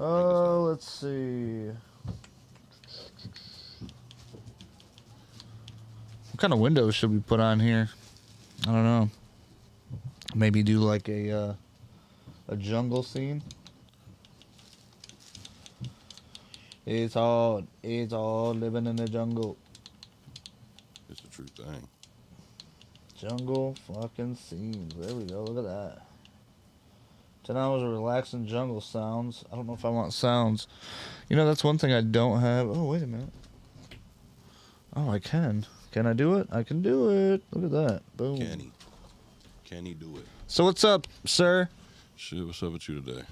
Oh, let's see. What kind of windows should we put on here? I don't know. Maybe do like a jungle scene. It's all living in the jungle. It's a true thing. Jungle fucking scenes. There we go. Look at that. 10 hours of relaxing jungle sounds. I don't know if I want sounds. You know, that's one thing I don't have. Oh, wait a minute. Oh, I can. Can I do it? I can do it. Look at that. Boom. Can he do it? So what's up, sir? Shit, what's up with you today?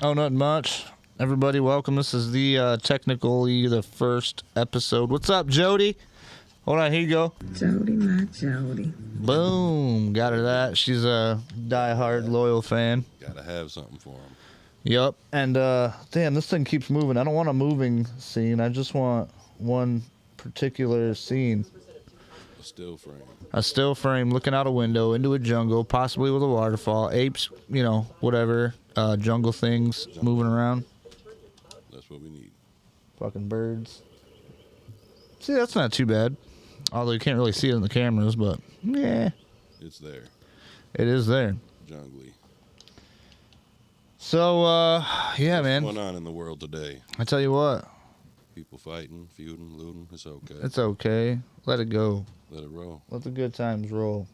Oh, not much. Everybody, welcome. This is the technically the first episode. What's up, Jody? Hold on, here you go. Jody, my Jody. Boom. Got her that. She's a diehard, loyal fan. Gotta have something for him. Yup. And, damn, this thing keeps moving. I don't want a moving scene. I just want one particular scene. A still frame. A still frame looking out a window into a jungle, possibly with a waterfall. Apes, you know, whatever. Jungle things moving around. That's what we need. Fucking birds. See, that's not too bad. Although you can't really see it in the cameras, but yeah. It's there. It is there. Jungly. So, yeah, man. What's going on in the world today? I tell you what. People fighting, feuding, looting. It's okay. It's okay. Let it go. Let it roll. Let the good times roll.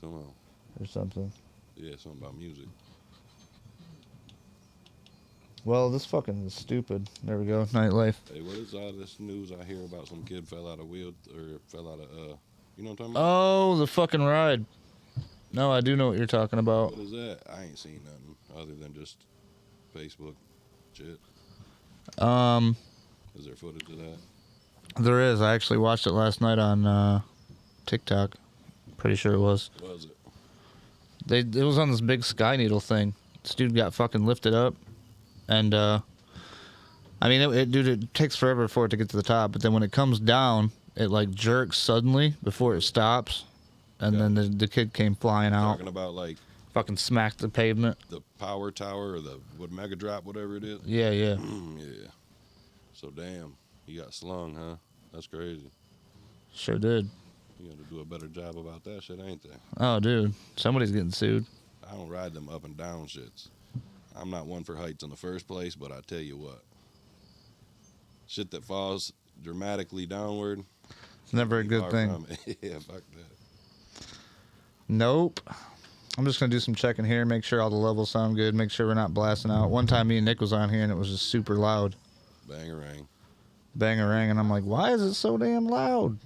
Come on. Or something. Yeah, something about music. Well, this fucking is stupid. There we go. Nightlife. Hey, what is all this news I hear about some kid fell out of you know what I'm talking about? Oh, the fucking ride. No, I do know what you're talking about. What is that? I ain't seen nothing other than just Facebook shit. Is there footage of that? There is. I actually watched it last night on TikTok. Pretty sure it was. Was it? It was on this big Sky Needle thing. This dude got fucking lifted up. And, I mean, it takes forever for it to get to the top, but then when it comes down, it, like, jerks suddenly before it stops, and then the kid came flying out. Talking about, like... Fucking smacked the pavement. The power tower, or Mega Drop, whatever it is? Yeah. Yeah. So, damn, he got slung, huh? That's crazy. Sure did. You got to do a better job about that shit, ain't they? Oh, dude. Somebody's getting sued. I don't ride them up and down shits. I'm not one for heights in the first place, but I tell you what. Shit that falls dramatically downward. It's never a good thing. Yeah, fuck that. Nope. I'm just going to do some checking here, make sure all the levels sound good, make sure we're not blasting out. One time me and Nick was on here and it was just super loud. Bang-a-rang. Bang-a-rang, and I'm like, why is it so damn loud?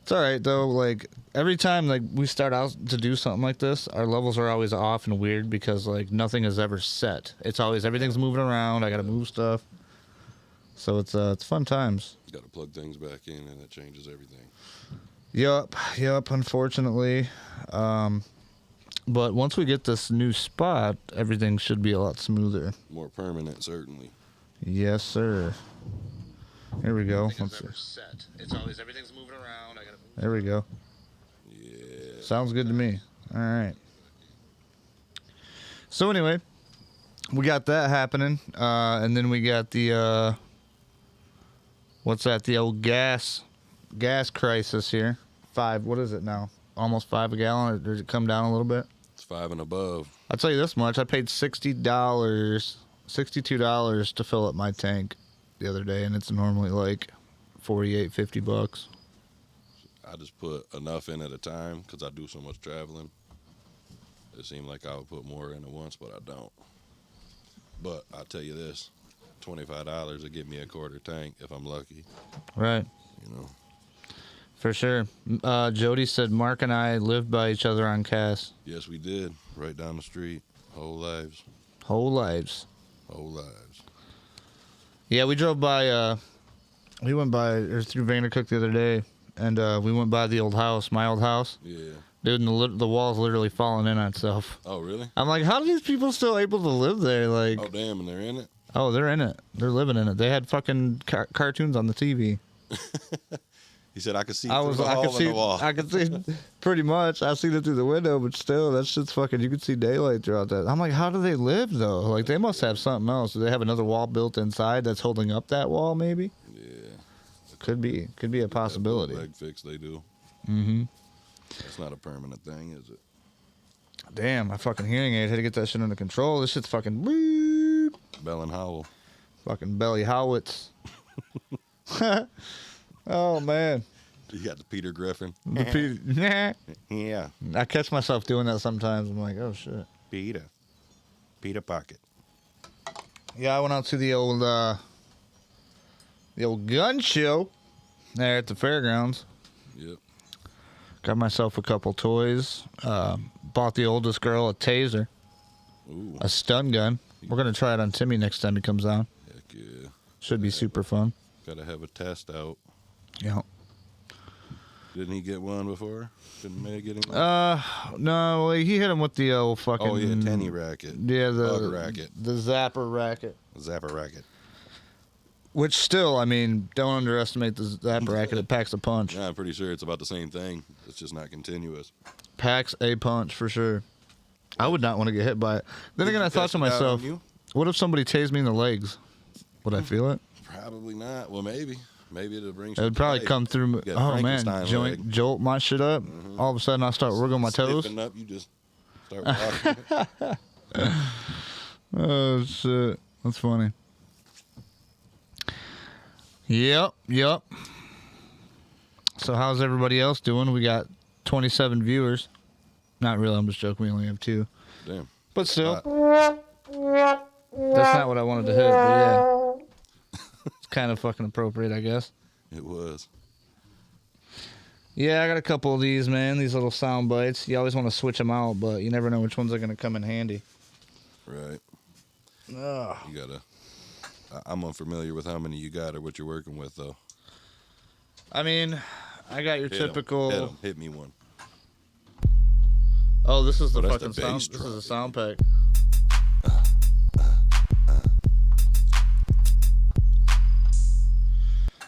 It's all right, though. Like, every time like we start out to do something like this, our levels are always off and weird because, like, nothing is ever set. It's always, everything's moving around. I got to move stuff. So it's fun times. Got to plug things back in, and it changes everything. Yup, unfortunately. But once we get this new spot, everything should be a lot smoother. More permanent, certainly. Yes, sir. Here we go. Let's see. Set. It's always everything's moving around. There we go. Yeah. Sounds good to me. All right. So anyway, we got that happening, and then we got the what's that? The old gas crisis here. What is it now? Almost $5 a gallon, or did it come down a little bit? It's 5 and above. I'll tell you this much: I paid $62 to fill up my tank the other day, and it's normally like $48-50. I just put enough in at a time because I do so much traveling. It seemed like I would put more in at once, but I don't. But I'll tell you this, $25 will get me a quarter tank if I'm lucky. Right. You know. For sure. Jody said Mark and I lived by each other on Cass. Yes, we did. Right down the street. Whole lives. Whole lives. Whole lives. Yeah, we drove by, we went by, or through Vandercook the other day, and we went by the old house, my old house. Yeah. Dude, and the wall's literally falling in on itself. Oh, really? I'm like, how are these people still able to live there? Like, Oh, damn, and they're in it? oh, they're in it. They're living in it. They had fucking cartoons on the TV. He said I could see I through was, the I could hole in see, the wall. I could see pretty much. I seen it through the window, but still, that shit's fucking. You could see daylight throughout that. I'm like, how do they live though? Like they must have something else. Do they have another wall built inside that's holding up that wall? Maybe. Yeah. Could be a possibility. That leg fix they do. Mm-hmm. That's not a permanent thing, is it? Damn, my fucking hearing aid had to get that shit under control. This shit's fucking beep. Bell and Howell. Fucking belly howitz. Oh man. You got the Peter Griffin. The Peter, Yeah. I catch myself doing that sometimes. I'm like, oh shit. Peter Pocket. Yeah, I went out to the old gun show there at the fairgrounds. Yep. Got myself a couple toys. Bought the oldest girl a taser, Ooh. a stun gun. We're gonna try it on Timmy next time he comes down. Heck yeah. Should be super fun. Gotta have a test out. Yeah. Didn't he get one before? Didn't May get him one? No, he hit him with the old fucking. Oh yeah, Tenny racket. Yeah, Bug racket. the zapper racket. Zapper racket. Which still, I mean, don't underestimate the zapper racket. It packs a punch. Yeah, I'm pretty sure it's about the same thing. It's just not continuous. Packs a punch for sure. I would not want to get hit by it. Then again, I thought to myself, what if somebody tased me in the legs? Would I feel it? Probably not. Well, maybe. Maybe it'll bring. It would probably come through. Get a Oh man, Frankenstein leg. jolt my shit up. All of a sudden, I start wiggling my toes. Stiffen up, you just start walking. Oh shit, that's funny. Yep. So how's everybody else doing? We got 27 viewers. Not really. I'm just joking. We only have 2. Damn. But still, that's not what I wanted to hit. But yeah, it's kind of fucking appropriate, I guess. It was. Yeah, I got a couple of these, man. These little sound bites. You always want to switch them out, but you never know which ones are going to come in handy. Right. Ugh. You gotta. I'm unfamiliar with how many you got or what you're working with, though. I mean, I got your typical. Hit me one. Oh, this is the that's fucking the sound. bass This drum. is a sound pack.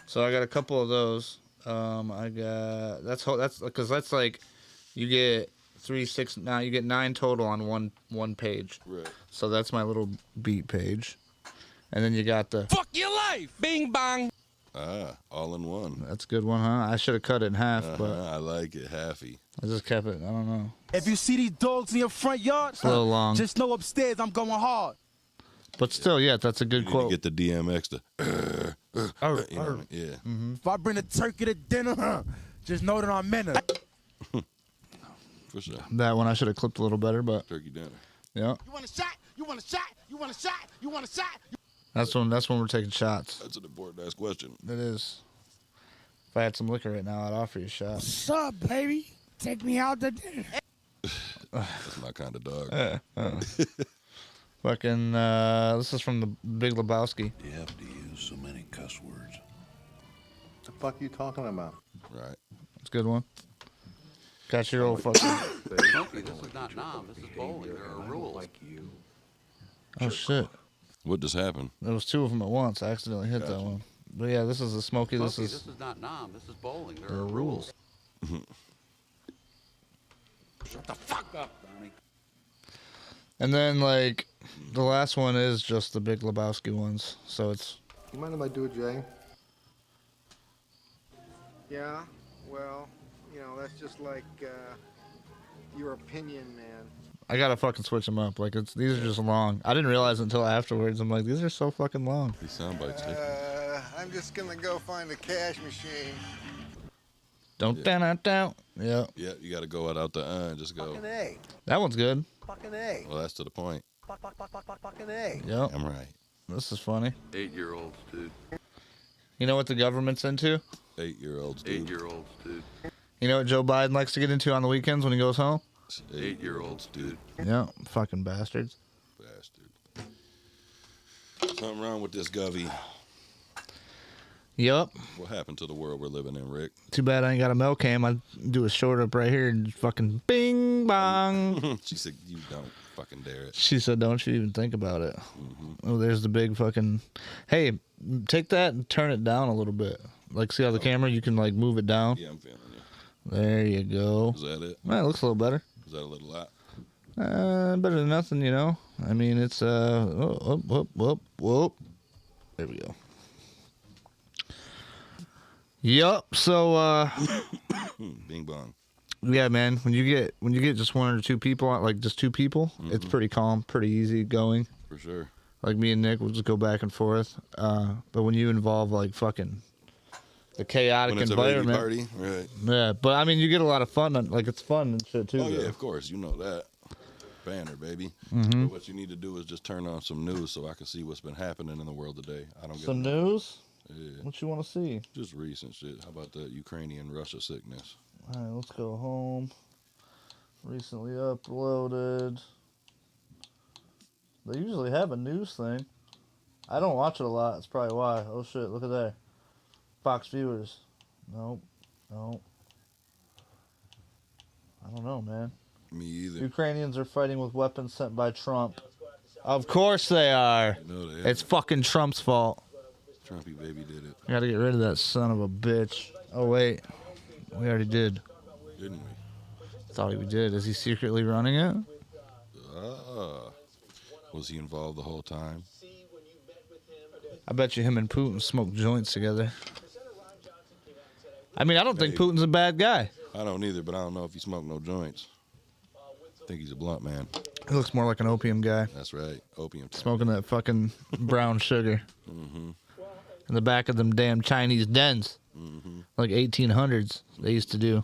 So I got a couple of those. I got that's because that's like you get 3, 6. Now you get 9 total on one page. Right. So that's my little beat page, and then you got the. Fuck your life! Bing bang! All in one. That's a good one, huh? I should have cut it in half, but I like it halfy. I just kept it. I don't know. If you see these dogs in your front yard, It's a little long, just know upstairs I'm going hard. but still, yeah, that's a good You need quote. to get the DMX to. You know, yeah. If I bring a turkey to dinner, just know that I'm in it. For sure. That one I should have clipped a little better, but Turkey dinner. yeah, You want a shot? You want a shot? You want a shot? You want a shot? that's when we're taking shots. That's an important ass question. It is. If I had some liquor right now, I'd offer you a shot. What's up, baby? Take me out to dinner. That's my kind of dog. Fucking, this is from the Big Lebowski. You have to use so many cuss words. The fuck you talking about? Right. It's a good one. Got your old fucking. Smokey, this is not nom. This is bowling. There are rules. Oh shit! What just happened? There was 2 of them at once. I accidentally hit that one. But yeah, this is a Smokey. Smokey, This is not nom. This is bowling. There are rules. Shut the fuck up, Donnie. And then like the last one is just the Big Lebowski ones. So it's. You mind if I do it, Jay? Yeah, well, you know, that's just like your opinion, man. I gotta fucking switch them up. Like these are just long. I didn't realize until afterwards. I'm like, these are so fucking long. These sound bites. I'm just gonna go find a cash machine. Don't down. Yeah. Yeah, you got to go out the and just go. Fucking A. That one's good. Fucking A. Well, that's to the point. Fucking A. Yep. I'm right. This is funny. 8-year-olds, dude. You know what the government's into? 8-year-olds, dude. 8-year-olds, dude. You know what Joe Biden likes to get into on the weekends when he goes home? 8-year-olds, dude. Yeah, fucking bastards. Bastard. Something wrong with this govy. Yep. What happened to the world we're living in, Rick? Too bad I ain't got a Melcam. I'd do a short up right here and fucking bing bong. She said, you don't. fucking dare it. She said, don't you even think about it. Mm-hmm. Oh, there's the big fucking... Hey, take that and turn it down a little bit. Like, see how the camera, you can, like, move it down? Yeah, I'm feeling you. There you go. Is that it? Well, it looks a little better. Is that a little lot? Better than nothing, you know? I mean, it's, whoop. There we go. Yup, so, Bing bong. yeah, man, when you get just one or two people, like just two people, it's pretty calm, pretty easy going. For sure. Like me and Nick will just go back and forth. But when you involve like fucking the chaotic When it's environment, a party, right? yeah. But I mean, you get a lot of fun. Like it's fun and shit too. Oh yeah, though. of course, you know that. Banner, baby. Mm-hmm. But what you need to do is just turn on some news so I can see what's been happening in the world today. I don't get Some news. Yeah. What you want to see? Just recent shit. How about the Ukrainian Russia sickness? All right, let's go home. Recently uploaded. They usually have a news thing. I don't watch it a lot. That's probably why. Oh shit! Look at that. Fox viewers. Nope. I don't know, man. Me either. Ukrainians are fighting with weapons sent by Trump. Of course they are. No, they It's fucking Trump's fault. Trumpy baby did it, I gotta get rid of that son of a bitch. Oh wait, we already did. didn't we? Thought we did. Is he secretly running it? Was he involved the whole time? I bet you him and Putin smoke joints together. I mean, I don't think Maybe. Putin's a bad guy. I don't either, but I don't know if he smoked no joints. I think he's a blunt man. He looks more like an opium guy. That's right. Opium. Smoking that fucking brown sugar. In the back of them damn Chinese dens. Like 1800s they used to do.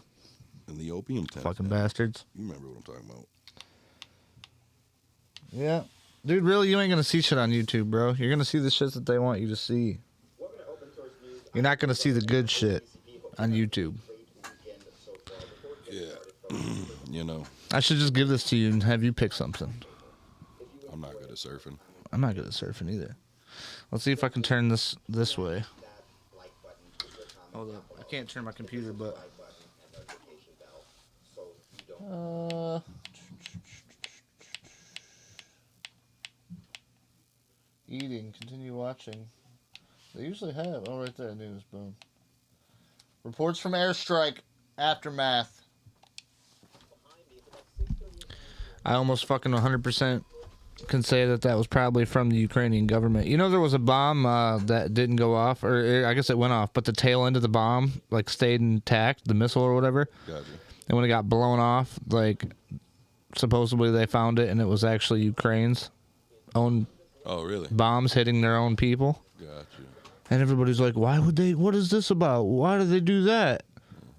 In the opium tent. Fucking bastards. You remember what I'm talking about. Yeah. Dude, really, you ain't gonna see shit on YouTube, bro. You're gonna see the shit that they want you to see. You're not gonna see the good shit on YouTube. Yeah. You know, I should just give this to you and have you pick something. I'm not good at surfing. I'm not good at surfing either. Let's see if I can turn this way. Hold up. I can't turn my computer, but... Eating. Continue watching. They usually have. Oh, right there. News. Boom. Reports from airstrike. Aftermath. I almost fucking 100% can say that was probably from the Ukrainian government. You know, there was a bomb that didn't go off, or I guess it went off, but the tail end of the bomb like stayed intact, the missile or whatever. Gotcha. And when it got blown off, like supposedly they found it, and it was actually Ukraine's own really? Bombs hitting their own people. Gotcha. And everybody's like, "Why would they? What is this about? Why do they do that?"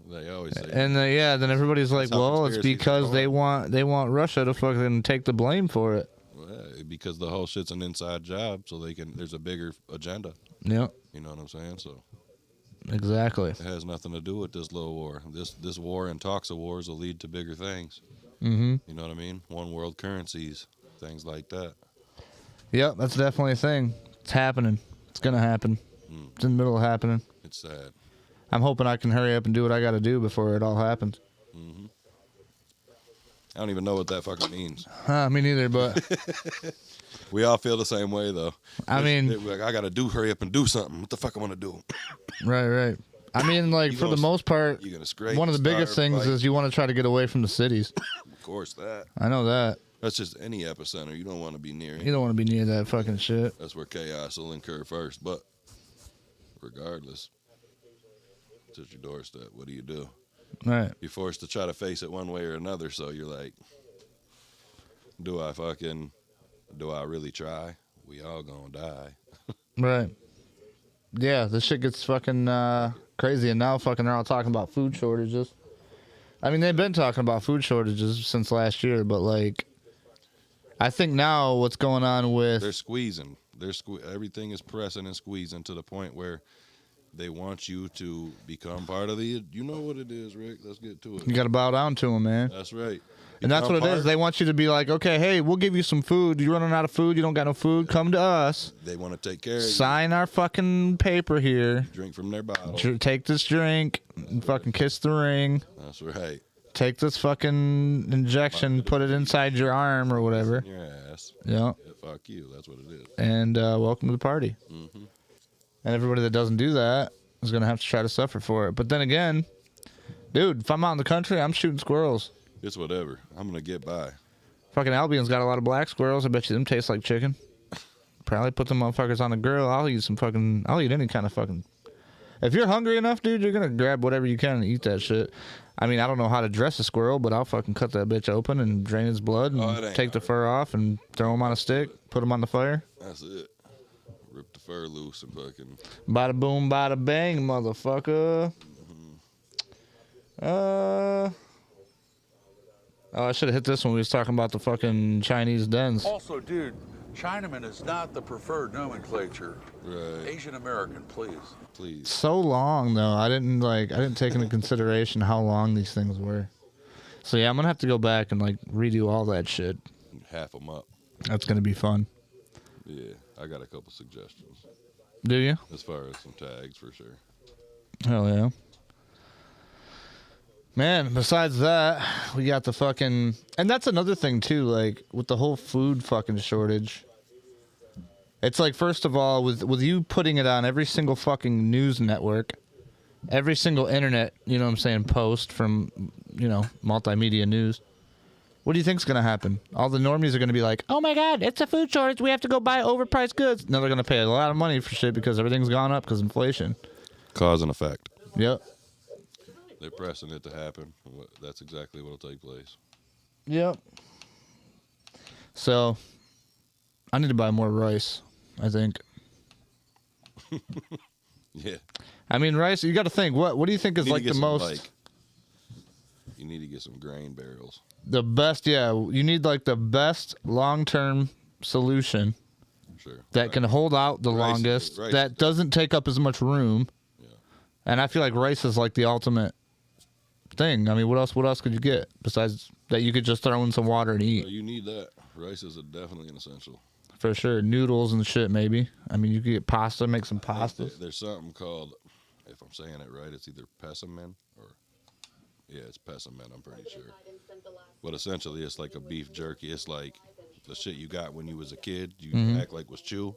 They always say. And then everybody's like, how "Well, it's conspiracies because are they want Russia to fucking take the blame for it." Well, because the whole shit's an inside job, so there's a bigger agenda. Yep. You know what I'm saying? So Exactly. it has nothing to do with this little war. This war and talks of wars will lead to bigger things. Mm-hmm. You know what I mean? One world currencies, things like that. Yep, that's definitely a thing. It's happening. It's gonna happen. It's in the middle of happening. It's sad. I'm hoping I can hurry up and do what I got to do before it all happens. I don't even know what that fucking means. Me neither, but We all feel the same way, though. I mean, Like, I gotta hurry up and do something. What the fuck I want to do? right. I mean, like You for gonna- the most part, You gonna scrape? one of the biggest starve, things fight? is you want to try to get away from the cities. Of course, that. I know that. That's just any epicenter. You don't want to be near it. You don't want to be near that fucking shit. That's where chaos will incur first. But regardless, it's at your doorstep. What do? Right. You're forced to try to face it one way or another. So you're like, do I really try? We all gonna die. Right. Yeah, this shit gets fucking crazy, and now fucking they're all talking about food shortages. I mean, they've been talking about food shortages since last year, but like, I think now what's going on with They're squeezing. Everything is pressing and squeezing to the point where they want you to become part of the. You know what it is, Rick. Let's get to it. you got to bow down to them, man. That's right. And that's what it is. They want you to be like, okay, hey, we'll give you some food. You're running out of food. You don't got no food. Come to us. They want to take care of you. Sign our fucking paper here. Drink from their bottle. Take this drink and fucking kiss the ring. That's right. take this fucking injection, put it inside your arm or whatever. In your ass. Yeah. Fuck you. That's what it is. And welcome to the party. Mm-hmm. And everybody that doesn't do that is going to have to try to suffer for it. But then again, dude, if I'm out in the country, I'm shooting squirrels. It's whatever. I'm going to get by. Fucking Albion's got a lot of black squirrels. I bet you them taste like chicken. Probably put them motherfuckers on the grill. I'll eat any kind of fucking... If you're hungry enough, dude, you're going to grab whatever you can and eat that shit. I mean, I don't know how to dress a squirrel, but I'll fucking cut that bitch open and drain his blood and take the fur off and throw him on a stick, put him on the fire. That's it. Rip the fur loose and fucking... Bada boom, bada bang, motherfucker. Oh, I should have hit this when we was talking about the fucking Chinese dens. Also, dude, Chinaman is not the preferred nomenclature. Right. Asian American, please. Please. So long though, I didn't take into consideration how long these things were. So yeah, I'm gonna have to go back and like redo all that shit. Half them up. That's gonna be fun. Yeah, I got a couple suggestions. Do you? As far as some tags, for sure. Hell yeah. Man, besides that, we got the fucking... And that's another thing, too, like, with the whole food fucking shortage. It's like, first of all, with you putting it on every single fucking news network, every single internet, you know what I'm saying, post from, you know, multimedia news, what do you think's going to happen? All the normies are going to be like, oh my God, it's a food shortage, we have to go buy overpriced goods. Now they're going to pay a lot of money for shit because everything's gone up because inflation. Cause and effect. Yep. They're pressing it to happen. That's exactly what will take place. Yep. So, I need to buy more rice, I think. Yeah. I mean, rice, you got to think, what do you think is like the most... you need to get some grain barrels. The best, yeah. You need like the best long-term solution that can hold out the longest, that doesn't take up as much room. Yeah. And I feel like rice is like the ultimate thing. I mean, what else could you get besides that you could just throw in some water and eat? You need that. Rice is definitely an essential. For sure. Noodles and shit, maybe. I mean, you could get pasta, make some pasta. There's something called, if I'm saying it right, it's either pessamine or, yeah, it's pessamine, I'm pretty sure. But essentially, it's like a beef jerky. It's like the shit you got when you was a kid. You act like was chew.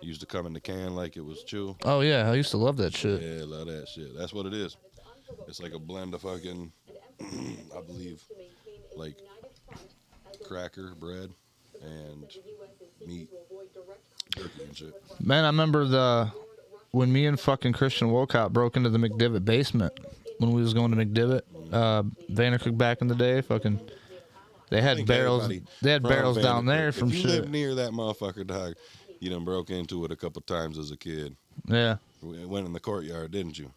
It used to come in the can like it was chew. Oh, yeah. I used to love that shit. Yeah, love that shit. That's what it is. It's like a blend of fucking, I believe, like cracker, bread, and meat, jerky and shit. Man, I remember when me and fucking Christian Wolcott broke into the McDivitt basement when we was going to McDivitt. Vandercook back in the day, fucking, they had barrels. They had barrels down there from shit. If you live near that motherfucker, dog, you done broke into it a couple times as a kid. Yeah. Went in the courtyard, didn't you?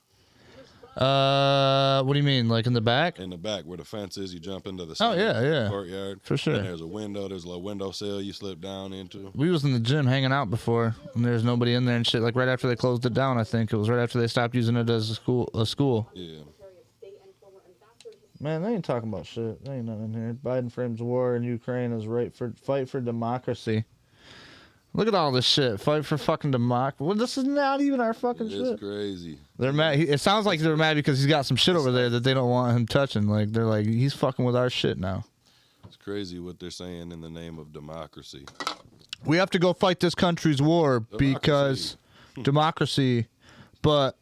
What do you mean, like in the back? In the back, where the fence is, you jump into the courtyard. For sure. And there's a window. There's a little windowsill you slip down into. We was in the gym hanging out before, and there's nobody in there and shit. Like right after they closed it down, I think it was right after they stopped using it as a school. Yeah. Man, they ain't talking about shit. There ain't nothing in here. Biden frames war in Ukraine as fight for democracy. Look at all this shit. Fight for fucking democracy. Well, this is not even our fucking shit. It's crazy. They're mad. It sounds like they're mad because he's got some shit over there that they don't want him touching. Like, they're like, he's fucking with our shit now. It's crazy what they're saying in the name of democracy. We have to go fight this country's war because democracy. But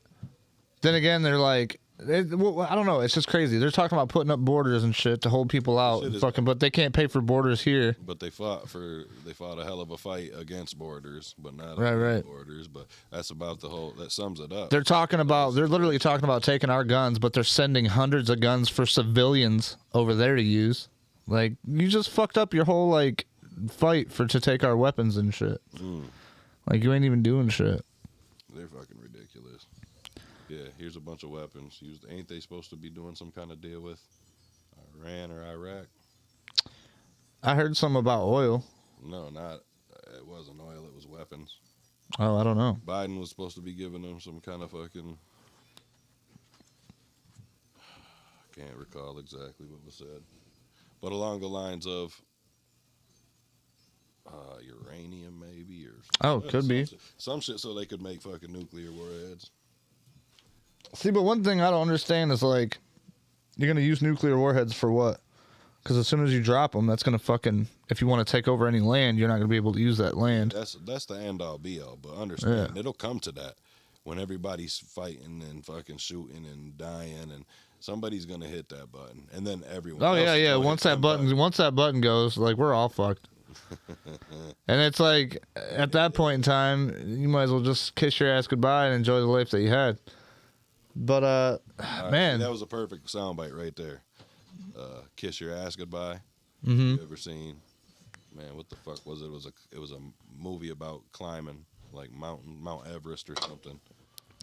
then again, they're like, I don't know. It's just crazy. They're talking about putting up borders and shit to hold people out, but they can't pay for borders here. But they fought a hell of a fight against borders, but not borders. But that's about that sums it up. They're literally talking about taking our guns, but they're sending hundreds of guns for civilians over there to use. Like, you just fucked up your whole like fight to take our weapons and shit. Like, you ain't even doing shit. They're fucking ridiculous. Yeah, here's a bunch of weapons. Ain't they supposed to be doing some kind of deal with Iran or Iraq? I heard some about oil. No, it wasn't oil, it was weapons. Oh, I don't know. Biden was supposed to be giving them some kind of fucking... I can't recall exactly what was said. But along the lines of uranium, maybe, or... could be. Some shit so they could make fucking nuclear warheads. See, but one thing I don't understand is, like, You're gonna use nuclear warheads for what? Because as soon as you drop them, that's gonna fucking. If you want to take over any land, you're not gonna be able to use that land. That's the end all be all. But understand, it'll come to that when everybody's fighting and fucking shooting and dying, and somebody's gonna hit that button, and then everyone. Oh else yeah, is yeah. gonna Once hit that button goes, like we're all fucked. And it's like at that point in time, you might as well just kiss your ass goodbye and enjoy the life that you had. But man, that was a perfect soundbite right there. Kiss your ass goodbye. Mm-hmm. You ever seen? Man, what the fuck was it? It was a movie about climbing, like Mount Everest or something.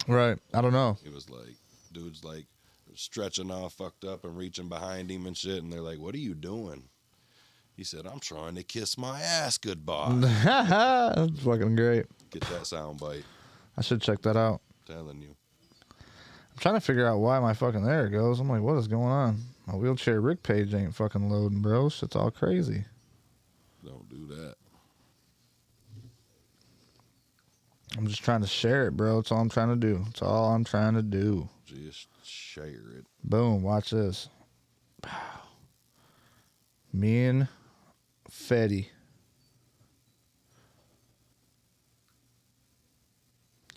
Right. I don't know. It was like dudes like stretching all fucked up and reaching behind him and shit, and they're like, "What are you doing?" He said, "I'm trying to kiss my ass goodbye." That's fucking great. Get that soundbite. I should check that out. I'm telling you. I'm trying to figure out why my fucking there it goes. I'm like, what is going on? My wheelchair Rick page ain't fucking loading, bro. Shit's all crazy. Don't do that. I'm just trying to share it, bro. That's all I'm trying to do. That's all I'm trying to do. Just share it. Boom. Watch this. Me and Fetty.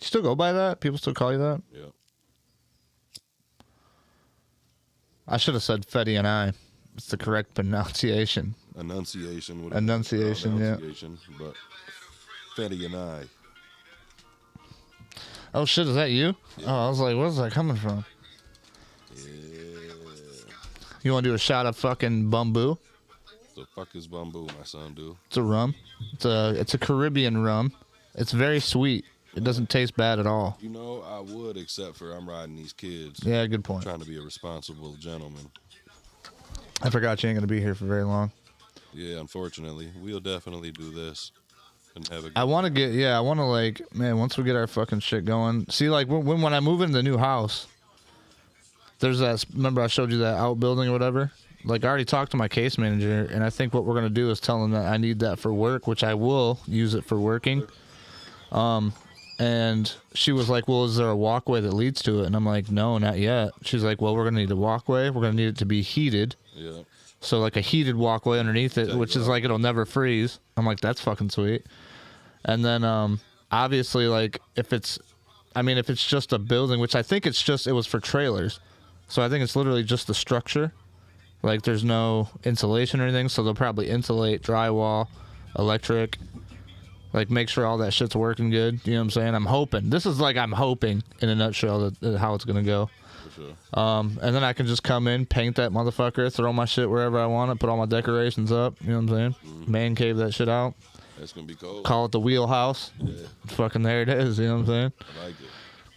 You still go by that? People still call you that? Yeah. I should have said Fetty and I. It's the correct pronunciation. Enunciation. Enunciation, yeah. But Fetty and I. Oh, shit, is that you? Yeah. Oh, I was like, where's that coming from? Yeah. You want to do a shot of fucking bamboo? The fuck is bamboo, my son, do? It's a rum. It's a Caribbean rum. It's very sweet. It doesn't taste bad at all. You know, I would, except for I'm riding these kids. Yeah, good point. Trying to be a responsible gentleman. I forgot you ain't going to be here for very long. Yeah, unfortunately. We'll definitely do this. And have a good I want to like, man, once we get our fucking shit going. See, like, when I move into the new house, there's that, remember I showed you that outbuilding or whatever? Like, I already talked to my case manager, and I think what we're going to do is tell him that I need that for work, which I will use it for working. And she was like, well, is there a walkway that leads to it? And I'm like, no, not yet. She's like, well, we're going to need a walkway. We're going to need it to be heated. Yeah. So, like, a heated walkway underneath it, which is like, it'll never freeze. I'm like, that's fucking sweet. And then, obviously, like, if it's just a building, which I think it was for trailers. So I think it's literally just the structure. Like, there's no insulation or anything. So they'll probably insulate, drywall, electric. Like, make sure all that shit's working good. You know what I'm saying? I'm hoping. This is like I'm hoping, in a nutshell, that how it's going to go. For sure. And then I can just come in, paint that motherfucker, throw my shit wherever I want it, put all my decorations up. You know what I'm saying? Mm-hmm. Man cave that shit out. That's going to be cold. Call it the Wheelhouse. Yeah. Fucking there it is. You know what I'm saying? I like it.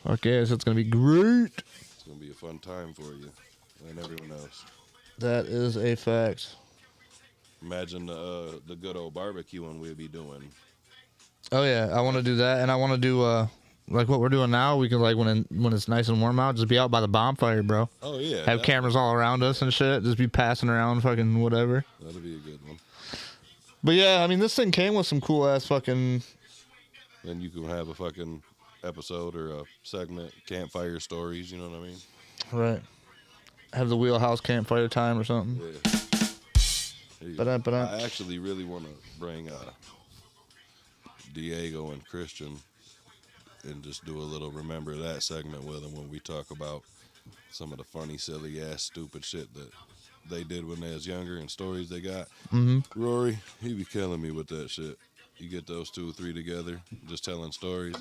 Fuck yes, it's going to be great. It's going to be a fun time for you and everyone else. That is a fact. Imagine the good old barbecuing we'll be doing. Oh yeah, I want to do that, and I want to do like what we're doing now. We can, like, when it's nice and warm out, just be out by the bonfire, bro. Oh yeah. Have cameras all around us and shit. Just be passing around, fucking whatever. That'll be a good one. But yeah, I mean, this thing came with some cool ass fucking. Then you can have a fucking episode or a segment, campfire stories. You know what I mean? Right. Have the Wheelhouse campfire time or something. Yeah. Ba-da-ba-da. I actually really want to bring Diego and Christian and just do a little remember that segment with them when we talk about some of the funny, silly ass, stupid shit that they did when they was younger and stories they got. Mm-hmm. Rory, he be killing me with that shit. You get those 2 or 3 together, just telling stories.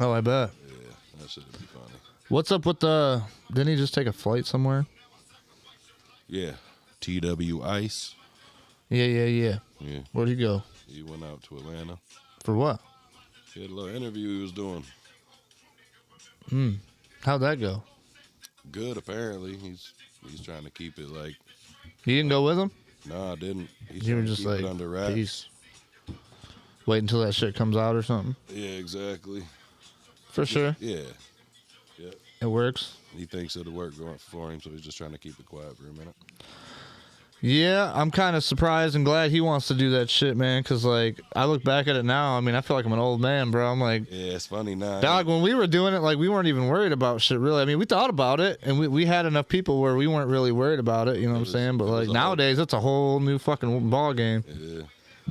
Oh, I bet. Yeah, that shit would be funny. What's up with didn't he just take a flight somewhere? Yeah, TW Ice. Yeah. Yeah. Where'd he go? He went out to Atlanta. For what? He had a little interview he was doing. How'd that go? Good, apparently. He's trying to keep it like. You didn't go with him? No, I didn't. He's You were trying to just keep like, it under wraps. peace. Wait until that shit comes out or something? Yeah, exactly. For sure. Yeah. Yeah. It works. He thinks it'll work for him, so he's just trying to keep it quiet for a minute. Yeah, I'm kind of surprised and glad he wants to do that shit, man. Because, like, I look back at it now. I mean, I feel like I'm an old man, bro. I'm like, Yeah, it's funny now. dog, when we were doing it, like, we weren't even worried about shit, really. I mean, we thought about it, and we had enough people where we weren't really worried about it, you know what I'm saying? But, like, nowadays, it's a whole new fucking ball game. Yeah.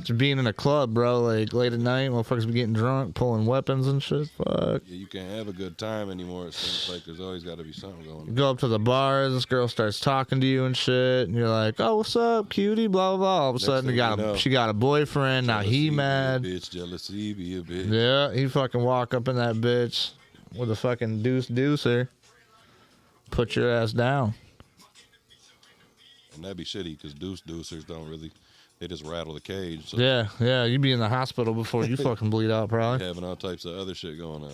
Just being in a club, bro, like, late at night, motherfuckers be getting drunk, pulling weapons and shit. Fuck. Yeah, you can't have a good time anymore. It seems like there's always got to be something going You on. go up to the bar, this girl starts talking to you and shit, and you're like, "Oh, what's up, cutie?" Blah blah blah. All of a sudden, she got a boyfriend. Now he mad. Jealousy be a bitch. Yeah, he fucking walk up in that bitch with a fucking deucer. Put your ass down. And that'd be shitty because deucers don't really. They just rattle the cage. So Yeah, you'd be in the hospital before you fucking bleed out, probably. having all types of other shit going on.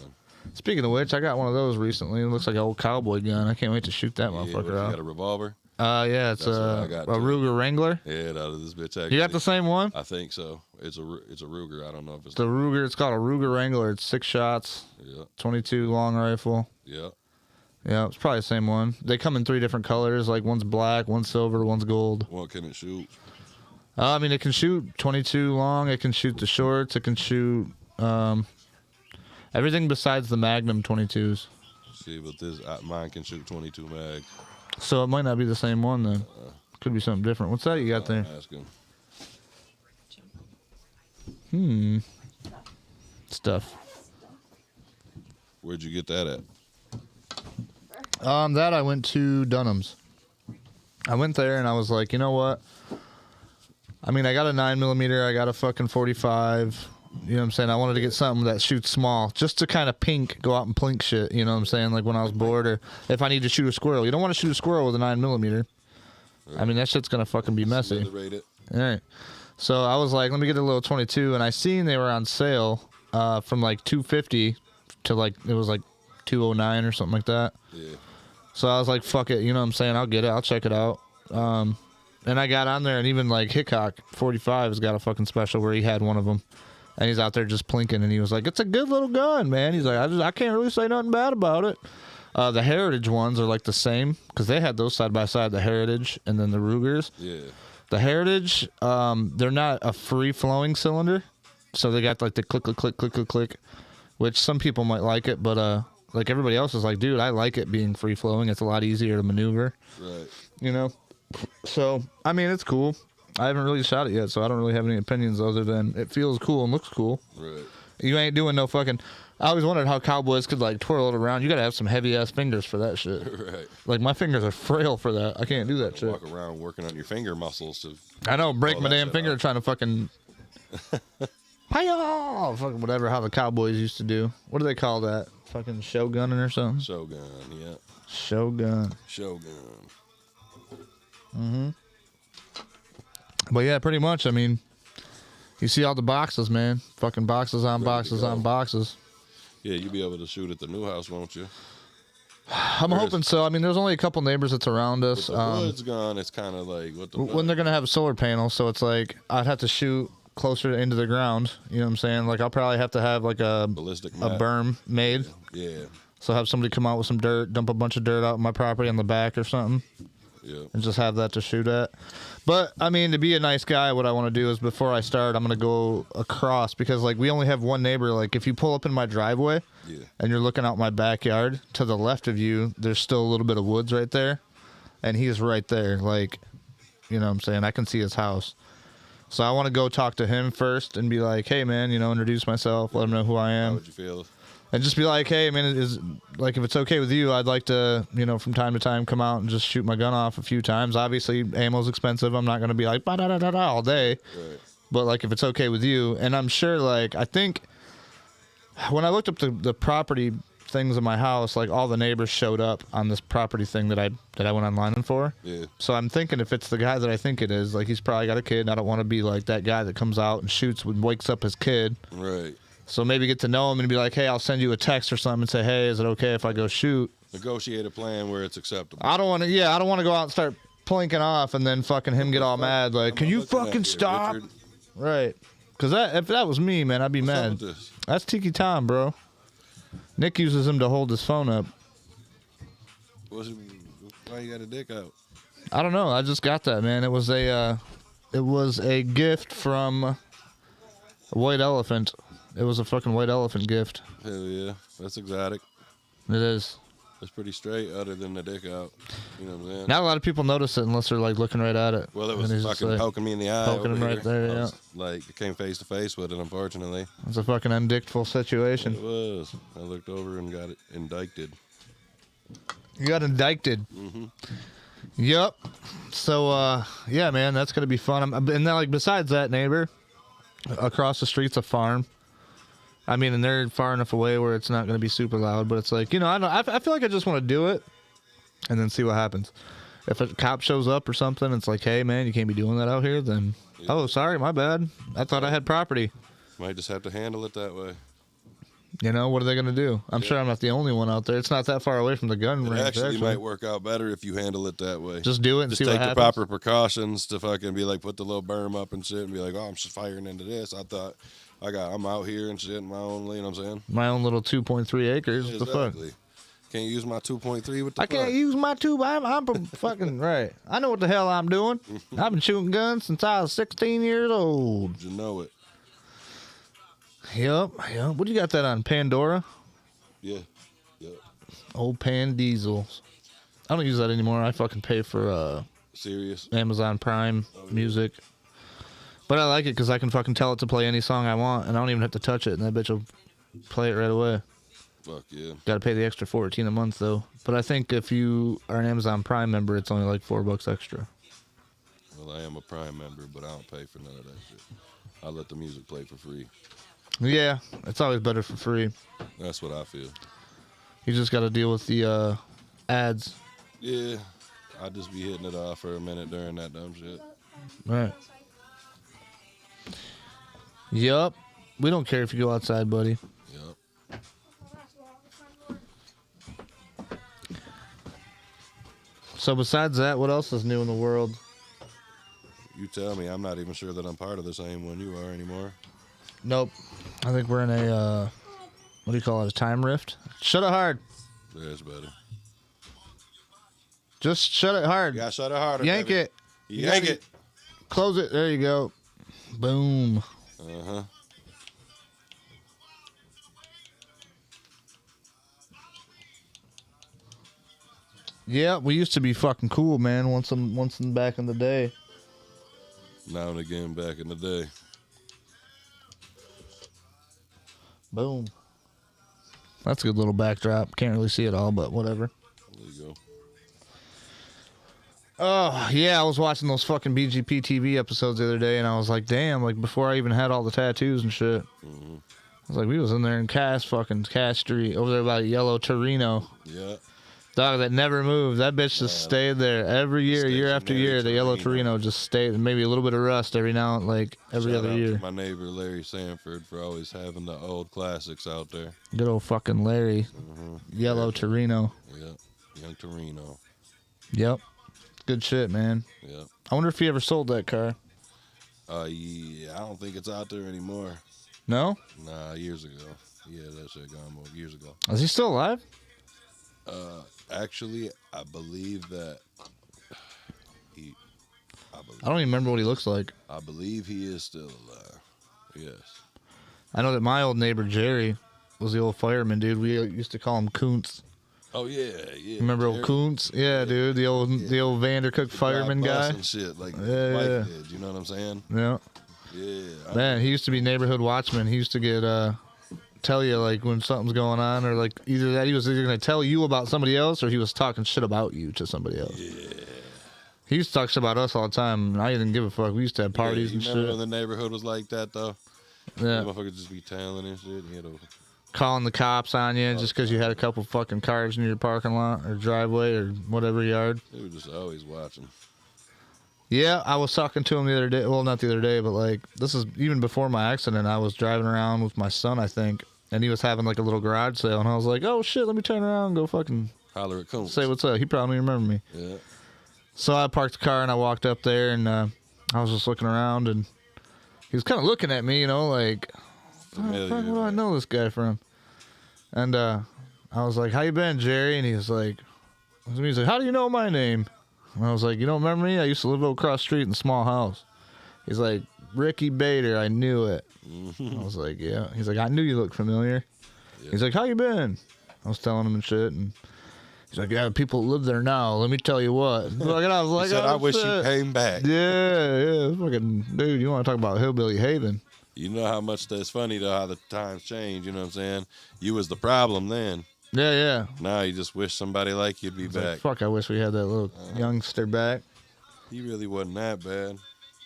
Speaking of which, I got one of those recently. It looks like an old cowboy gun. I can't wait to shoot that motherfucker You out. got a revolver? Yeah, it's a Ruger Wrangler. Yeah, out of this bitch. Actually. You got the same one? I think so. It's a Ruger. I don't know if it's the Ruger. It's called a Ruger Wrangler. It's 6 shots. Yeah. 22 long rifle. Yeah. Yeah, it's probably the same one. They come in 3 different colors. Like one's black, one's silver, one's gold. What can it shoot? I mean, it can shoot 22 long. It can shoot the shorts. It can shoot everything besides the Magnum 22s. See, but mine can shoot 22 mag. So it might not be the same one then. Could be something different. What's that you got there? Ask him. Stuff. Where'd you get that at? That I went to Dunham's. I went there and I was like, you know what? I mean, I got a 9mm, I got a fucking 45. You know what I'm saying? I wanted to get something that shoots small, just to kind of go out and plink shit. You know what I'm saying? Like when I was bored, or if I need to shoot a squirrel. You don't want to shoot a squirrel with a 9mm. Right. I mean, that shit's gonna fucking be messy. All right. So I was like, let me get a little 22, and I seen they were on sale from like $250 to like it was like $209 or something like that. Yeah. So I was like, fuck it. You know what I'm saying? I'll get it. I'll check it out. And I got on there, and even like Hickok 45 has got a fucking special where he had one of them, and he's out there just plinking, and he was like, "It's a good little gun, man." He's like, "I can't really say nothing bad about it." The Heritage ones are like the same because they had those side by side, the Heritage and then the Rugers. Yeah. The Heritage, they're not a free flowing cylinder, so they got like the click, click, click, click, click, click, which some people might like it, but like everybody else is like, dude, I like it being free flowing. It's a lot easier to maneuver. Right. You know. So, I mean, it's cool. I haven't really shot it yet, so I don't really have any opinions other than it feels cool and looks cool. Right. You ain't doing no fucking... I always wondered how cowboys could, like, twirl it around. You gotta have some heavy-ass fingers for that shit. Right. Like, my fingers are frail for that. I can't do that shit. Walk around working on your finger muscles to... I know, break my damn finger out. trying to fucking... Hi-yah! Fucking whatever, how the cowboys used to do. What do they call that? Fucking shogunning or something? Shogun, yeah. Shogun. Shogun. But yeah, pretty much. I mean, you see all the boxes, man. Fucking boxes on boxes on boxes. Yeah, you'll be able to shoot at the new house, won't you? I'm hoping so. I mean, there's only a couple neighbors that's around us. With the wood's gone, it's kind of like, what the fuck? When they're going to have a solar panel, so it's like, I'd have to shoot closer into the ground. You know what I'm saying? Like, I'll probably have to have like a berm made. Yeah. So have somebody come out with some dirt, dump a bunch of dirt out on my property on the back or something. Yeah. And just have that to shoot at. But, I mean, to be a nice guy, what I want to do is before I start, I'm going to go across because, like, we only have one neighbor. Like, if you pull up in my driveway and you're looking out my backyard, to the left of you, there's still a little bit of woods right there. And he's right there. Like, you know what I'm saying? I can see his house. So I want to go talk to him first and be like, hey, man, you know, introduce myself, let him know who I am. How would you feel? And just be like, hey, man, like, if it's okay with you, I'd like to, you know, from time to time come out and just shoot my gun off a few times. Obviously, ammo's expensive. I'm not going to be like, ba-da-da-da-da all day. Right. But, like, if it's okay with you. And I'm sure, like, I think when I looked up the property things in my house, like, all the neighbors showed up on this property thing that I went online for. Yeah. So I'm thinking if it's the guy that I think it is, like, he's probably got a kid, and I don't want to be like that guy that comes out and shoots and wakes up his kid. Right. So maybe get to know him and be like, hey, I'll send you a text or something and say, hey, is it okay if I go shoot? Negotiate a plan where it's acceptable. I don't want to go out and start plinking off and then fucking him get all mad. Like, can you fucking stop? Richard? Right. Because if that was me, man, I'd be mad. That's Tiki Tom, bro. Nick uses him to hold his phone up. Why you got a dick out? I don't know. I just got that, man. It was a gift from a white elephant. It was a fucking white elephant gift. Hell yeah, that's exotic. It is. It's pretty straight, other than the dick out. You know what I'm saying? Not a lot of people notice it unless they're like looking right at it. Well, it And was he's just fucking like, poking me in the eye. poking over him right here. there, I yeah. was, like, I came face to face with it, unfortunately. It's a fucking undictful situation. It was. I looked over and got it indicted. You got indicted. Mm-hmm. Yep. So, yeah, man, that's gonna be fun. And then, like, besides that, neighbor, across the street's a farm. I mean, and they're far enough away where it's not gonna be super loud. But it's like, you know, I feel like I just want to do it, and then see what happens. If a cop shows up or something, it's like, hey, man, you can't be doing that out here. Then, oh, sorry, my bad. I thought I had property. Might just have to handle it that way. You know, what are they going to do? I'm sure I'm not the only one out there. It's not that far away from the gun range. Actually might work out better if you handle it that way. Just do it and just see take what the happens. proper precautions to fucking be like, put the little berm up and shit and be like, oh, I'm just firing into this. I thought I'm out here and shit in my own, you know what I'm saying? My own little 2.3 acres. What the fuck? Exactly. Can't use my 2.3 with the I can't use my tube. I'm fucking right. I know what the hell I'm doing. I've been shooting guns since I was 16 years old. You know it. Yep. What do you got that on? Pandora? Yeah. Yep. Old Pan Diesels. I don't use that anymore. I fucking pay for Serious? Amazon Prime Music. But I like it because I can fucking tell it to play any song I want, and I don't even have to touch it, and that bitch will play it right away. Fuck yeah. Got to pay the extra $14 a month though. But I think if you are an Amazon Prime member, it's only like $4 extra. Well, I am a Prime member, but I don't pay for none of that shit. I let the music play for free. Yeah, it's always better for free. That's what I feel. You just got to deal with the ads. Yeah. I just be hitting it off for a minute during that dumb shit. Right. Yup. We don't care if you go outside, buddy. Yep. So besides that, what else is new in the world? You tell me. I'm not even sure that I'm part of the same one you are anymore. Nope. I think we're in a, what do you call it, a time rift? Shut it hard. That's better. Just shut it hard. You gotta shut it harder. Yank baby. it. Yank it. Close it. There you go. Boom. Uh-huh. Yeah, we used to be fucking cool, man. Once in back in the day. Now and again back in the day. Boom. That's a good little backdrop. Can't really see it all, but whatever. There you go. Oh, yeah, I was watching those fucking BGP TV episodes the other day, and I was like, damn, like, before I even had all the tattoos and shit. Mm-hmm. I was like, we was in there in Cass Street, over there by Yellow Torino. Yeah. Dog, that never moved. That bitch just stayed there every year, year after year. The Yellow Torino just stayed. Maybe a little bit of rust every now, like, every Shout other out year. to my neighbor Larry Sanford for always having the old classics out there. Good old fucking Larry. Mm-hmm. Yellow Torino. Yep. Young Torino. Yep. Good shit, man. Yep. I wonder if he ever sold that car. Yeah, I don't think it's out there anymore. No? Nah, years ago. Yeah, that shit gone more years ago. Is he still alive? Actually, I believe that I don't even remember what he looks like. I believe he is still alive. Yes. I know that my old neighbor Jerry was the old fireman, dude. We used to call him Kuntz. Oh yeah, yeah. Remember old Kuntz? Yeah, dude, the old Vandercook fireman guy. And shit like Yeah, his wife yeah. did. You know what I'm saying? Yeah. Yeah. Man, he used to be neighborhood watchman. He used to get tell you like when something's going on, or like either that he was either gonna tell you about somebody else, or he was talking shit about you to somebody else. Yeah. He used to talk shit about us all the time, and I didn't give a fuck. We used to have parties you and remember shit. when the neighborhood was like that though? Yeah. Motherfuckers just be telling and shit. You know. Calling the cops on you just because you had a couple fucking cars in your parking lot or driveway or whatever yard. They were just always watching. Yeah, I was talking to him the other day. Well, not the other day, but like this is even before my accident. I was driving around with my son, I think, and he was having like a little garage sale, and I was like, "Oh shit, let me turn around and go fucking holler at Coons. Say what's up." He probably don't even remember me. Yeah. So I parked the car and I walked up there, and I was just looking around, and he was kind of looking at me, you know, like, where do I know this guy from? And I was like, "How you been, Jerry?" And he was like, "How do you know my name?" And I was like, you don't remember me? I used to live over across the street in a small house. He's like, Ricky Bader, I knew it. I was like, yeah. He's like, I knew you looked familiar. Yeah. He's like, how you been? I was telling him and shit, and he's like, yeah, the people that live there now, let me tell you what. And I was like, he said, I wish you came back. Yeah. Fucking, dude, you want to talk about Hillbilly Haven. You know how much that's funny, though, how the times change, you know what I'm saying? You was the problem then. Yeah. Now you just wish somebody like you'd be back. Like, fuck, I wish we had that little youngster back. He really wasn't that bad.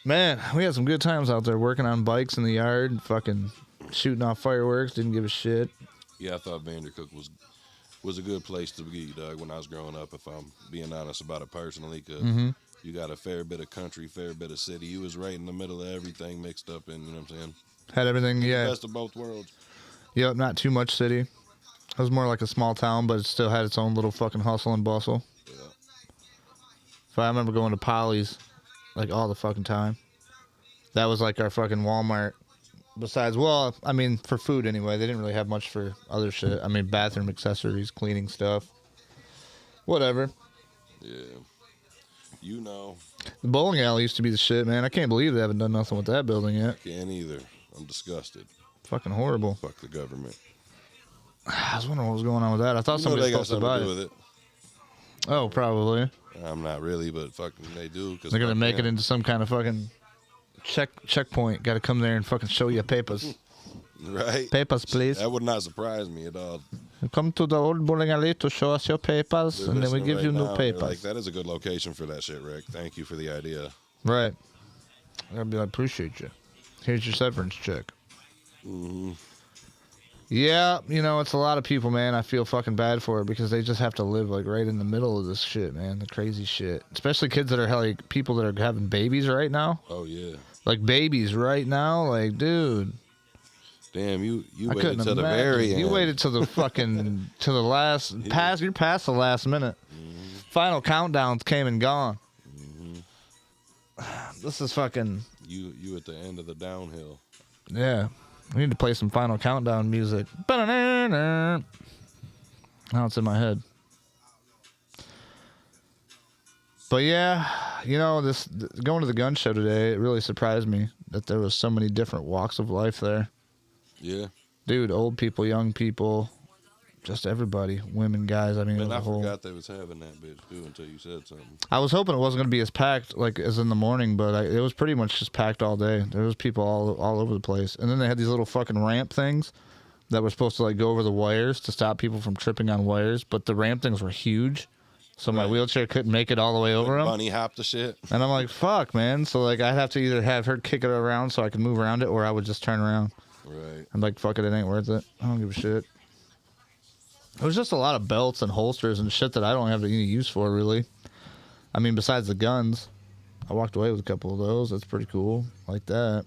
Man, we had some good times out there working on bikes in the yard, fucking shooting off fireworks, didn't give a shit. Yeah, I thought Vandercook was a good place to be, Doug, when I was growing up, if I'm being honest about it personally, because you got a fair bit of country, fair bit of city. You was right in the middle of everything mixed up in, you know what I'm saying? Had everything, yeah. Best of both worlds. Yep, not too much city. It was more like a small town, but it still had its own little fucking hustle and bustle. Yeah. So I remember going to Polly's like all the fucking time. That was like our fucking Walmart. Besides, well, I mean, for food anyway. They didn't really have much for other shit. I mean, bathroom accessories, cleaning stuff. Whatever. Yeah. You know. The bowling alley used to be the shit, man. I can't believe they haven't done nothing with that building yet. Can't either. I'm disgusted. Fucking horrible. Fuck the government. I was wondering what was going on with that. I thought somebody was supposed to buy it. With it. Oh, probably. I'm not really, but fucking they do. They're going to make it into some kind of fucking checkpoint. Got to come there and fucking show you papers. Right. Papers, please. That would not surprise me at all. Come to the old bowling alley to show us your papers, and then we give you new papers. Like, that is a good location for that shit, Rick. Thank you for the idea. Right. I'd be like, appreciate you. Here's your severance check. Yeah, you know, it's a lot of people, man. I feel fucking bad for it because they just have to live like right in the middle of this shit, man. The crazy shit. Especially kids that are like people that are having babies right now. Oh yeah. Like babies right now, like dude. Damn, you waited till the very end. You waited till the fucking to the last you're past the last minute. Final countdowns came and gone. This is fucking you at the end of the downhill. Yeah. We need to play some Final Countdown music. Now it's in my head. But yeah, you know, going to the gun show today, it really surprised me that there was so many different walks of life there. Yeah. Dude, old people, young people, just everybody, women, guys. I mean, man, I forgot they was having that bitch too until you said something. I was hoping it wasn't going to be as packed like as in the morning, but it was pretty much just packed all day. There was people all over the place, and then they had these little fucking ramp things that were supposed to like go over the wires to stop people from tripping on wires, but the ramp things were huge, so my wheelchair couldn't make it all the way over them. Bunny hopped the shit, and I'm like, fuck, man. So like I'd have to either have her kick it around so I could move around it, or I would just turn around. Right. I'm like, fuck it, it ain't worth it. I don't give a shit. It was just a lot of belts and holsters and shit that I don't have any use for, really. I mean, besides the guns. I walked away with a couple of those. That's pretty cool. Like that.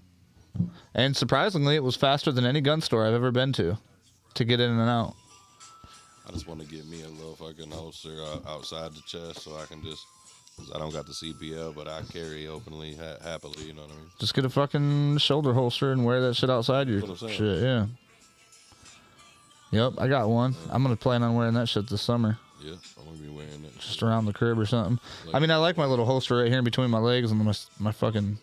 And surprisingly, it was faster than any gun store I've ever been to get in and out. I just want to get me a little fucking holster outside the chest so I can just... I don't got the CPL, but I carry openly, happily, you know what I mean? Just get a fucking shoulder holster and wear that shit outside your shit, yeah. Yep, I got one. I'm going to plan on wearing that shit this summer. Yeah, I'm going to be wearing it. Just around the crib or something. I mean, I like my little holster right here in between my legs and my fucking,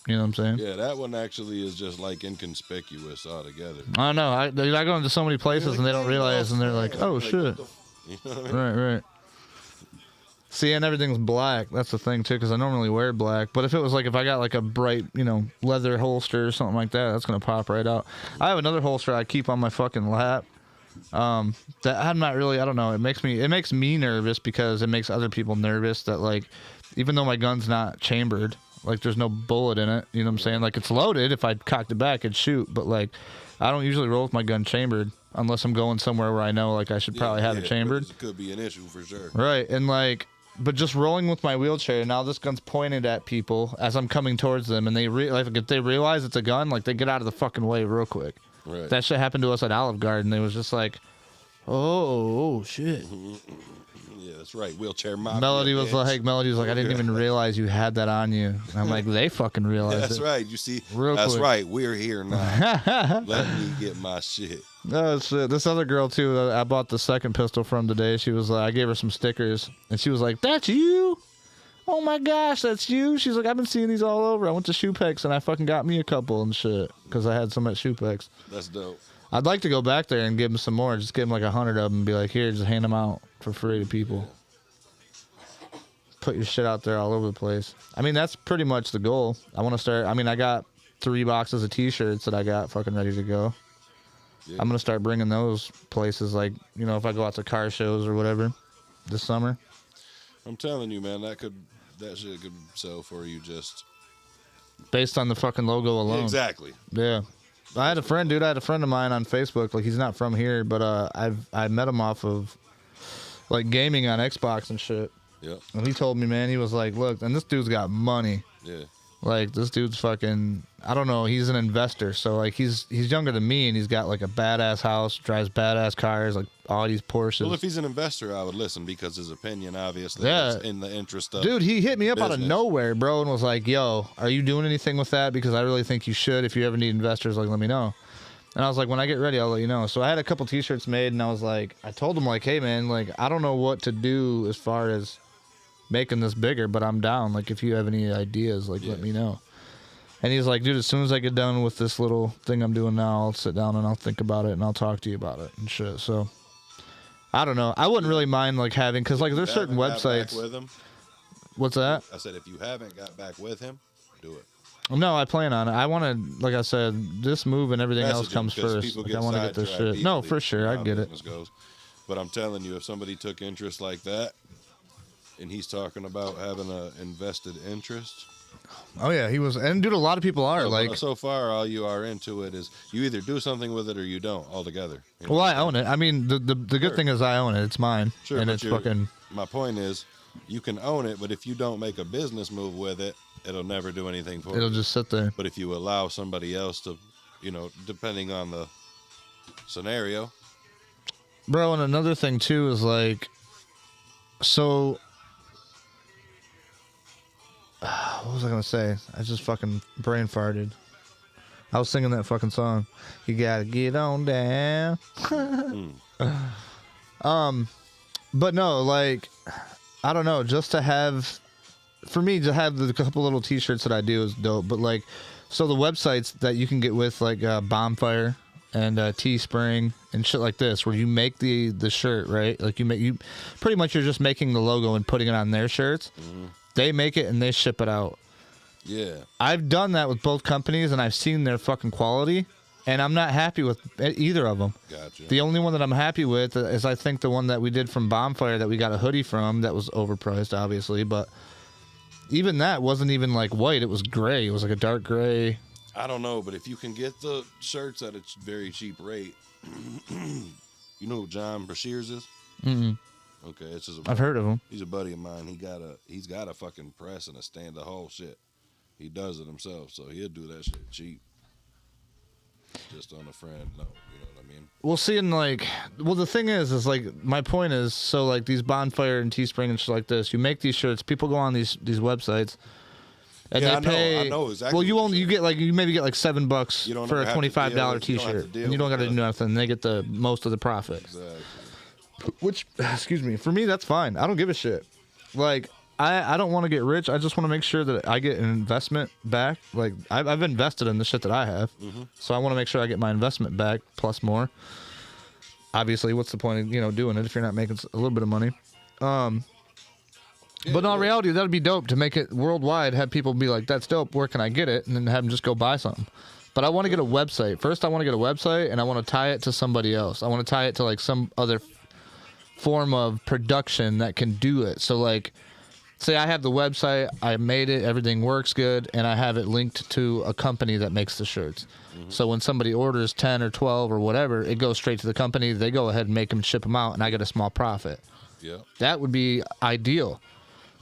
you know what I'm saying? Yeah, that one actually is just like inconspicuous altogether. I don't know. I go into so many places and they don't realize and they're like, oh, shit. You know what I mean? Right. See, and everything's black. That's the thing, too, because I normally wear black. But if it was like, if I got like a bright, you know, leather holster or something like that, that's going to pop right out. I have another holster I keep on my fucking lap. That I'm not really, I don't know. It makes me nervous because it makes other people nervous that, like, even though my gun's not chambered, like, there's no bullet in it. You know what I'm saying? Like, it's loaded. If I cocked it back, it'd shoot. But, like, I don't usually roll with my gun chambered unless I'm going somewhere where I know, like, I should probably have it chambered. It could be an issue for sure. Right. And, like, but just rolling with my wheelchair, now this gun's pointed at people as I'm coming towards them, and if they realize it's a gun, like, they get out of the fucking way real quick. Right. That shit happened to us at Olive Garden. They was just like, oh shit. Yeah, that's right. Wheelchair mafia. Melody was like, I didn't even realize you had that on you. And I'm like, they fucking realized that's it. right. You see, real that's quick. right. We're here now. Let me get my shit. No shit. This other girl too, I bought the second pistol from today. She was like, I gave her some stickers, and she was like, "That's you." oh my gosh, that's you. She's like, I've been seeing these all over. I went to Shoepex and I fucking got me a couple and shit because I had some at Shoepex. That's dope. I'd like to go back there and give them some more. Just give them like 100 of them and be like, here, just hand them out for free to people. Put your shit out there all over the place. I mean, that's pretty much the goal. I want to start. I mean, I got 3 boxes of t-shirts that I got fucking ready to go. Yeah. I'm going to start bringing those places, like, you know, if I go out to car shows or whatever this summer. I'm telling you, man, that shit could sell for you just based on the fucking logo alone. Yeah, exactly. Yeah. I had a friend of mine on Facebook. Like, he's not from here, but I met him off of like gaming on Xbox and shit. Yeah. And he told me, man, he was like, look, and this dude's got money. Yeah. Like, this dude's fucking, I don't know, he's an investor. So, like, he's younger than me, and he's got, like, a badass house, drives badass cars, like, Audis, Porsches. Well, if he's an investor, I would listen because his opinion, obviously, yeah. is in the interest of dude, he hit me up business. out of nowhere, bro, and was like, yo, are you doing anything with that? Because I really think you should. If you ever need investors, like, let me know. And I was like, when I get ready, I'll let you know. So I had a couple T-shirts made, and I was like, I told him, like, hey, man, like, I don't know what to do as far as making this bigger, but I'm down. Like, if you have any ideas, like, let me know. And he's like, dude, as soon as I get done with this little thing I'm doing now, I'll sit down and I'll think about it and I'll talk to you about it and shit. So, I don't know. I wouldn't really mind, like, having, because, like, there's certain websites. With him, what's that? I said, if you haven't got back with him, do it. No, I plan on it. I want to, like I said, this move and everything else comes first. Like, I want to get this shit. No, for sure. I get it. Goes. But I'm telling you, if somebody took interest like that, and he's talking about having an invested interest. Oh yeah, he was, and dude, a lot of people are like. So far, all you are into it is you either do something with it or you don't altogether. You know? Well, I own it. I mean, the good thing is I own it. It's mine, sure, and it's fucking. My point is, you can own it, but if you don't make a business move with it, it'll never do anything for you. It'll just sit there. But if you allow somebody else to, you know, depending on the scenario. Bro, and another thing too is like, so. What was I gonna say? I just fucking brain farted. I was singing that fucking song. You gotta get on down. But no, like, I don't know. Just to have, for me to have the couple little T-shirts that I do is dope. But like, so the websites that you can get with like Bonfire and Teespring and shit like this, where you make the shirt, right? Like you pretty much you're just making the logo and putting it on their shirts. Mm-hmm. They make it and they ship it out. Yeah. I've done that with both companies and I've seen their fucking quality and I'm not happy with either of them. Gotcha. The only one that I'm happy with is I think the one that we did from Bonfire that we got a hoodie from that was overpriced, obviously, but even that wasn't even like white. It was gray. It was like a dark gray. I don't know, but if you can get the shirts at a very cheap rate, you know who John Brashears is? Mm-hmm. Okay, it's just I've heard of him. He's a buddy of mine. He's got a fucking press and a stand the whole shit. He does it himself, so he'll do that shit cheap. Just on a friend, no, you know what I mean? Well, seeing like, the thing is like, my point is, so like these Bonfire and Teespring and shit like this, you make these shirts, people go on these websites, and they pay. I know exactly. Well, you maybe get like $7 for a $25 T-shirt, and you don't got to do nothing. They get the most of the profit. Exactly. Which, excuse me, for me that's fine. I don't give a shit. Like, I don't want to get rich. I just want to make sure that I get an investment back. Like, I've invested in the shit that I have, so I want to make sure I get my investment back plus more. Obviously, what's the point of doing it if you're not making a little bit of money? But in all reality, that'd be dope to make it worldwide. Have people be like, "That's dope. Where can I get it?" And then have them just go buy something. But I want to get a website first. I want to get a website, and I want to tie it to somebody else. I want to tie it to like some other form of production that can do it. So like, say I have the website, I made it, everything works good, and I have it linked to a company that makes the shirts. So when somebody orders 10 or 12 or whatever, it goes straight to the company. They go ahead and make them, ship them out, and I get a small profit. Yeah. That would be ideal,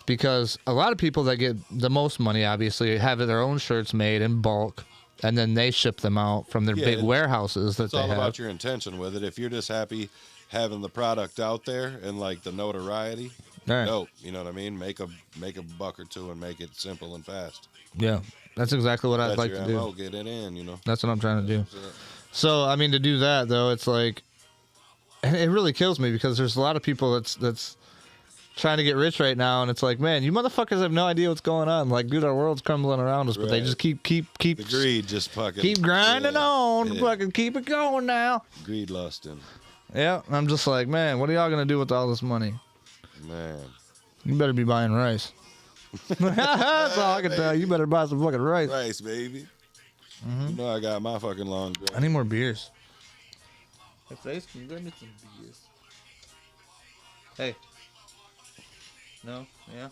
because a lot of people that get the most money obviously have their own shirts made in bulk, and then they ship them out from their big warehouses that they have. It's all about your intention with it. If you're just happy having the product out there and like the notoriety, dope. You know what I mean? Make a buck or two and make it simple and fast. Yeah, that's exactly what I'd like to do. Get it in, That's what I'm trying to do. So I mean, to do that though, it's like, and it really kills me because there's a lot of people that's trying to get rich right now, and it's like, man, you motherfuckers have no idea what's going on. Like, dude, our world's crumbling around us, but they just keep the greed just fucking keep grinding on, yeah. fucking keep it going now. Greed lusting. Yeah, and I'm just like, man, what are y'all gonna do with all this money? Man, You better be buying rice. That's all I can tell you. You better buy some fucking rice. rice, baby. You know I got my fucking long drink. I need more beers. Hey, Face, can you get me some beers? Hey. No? Yeah?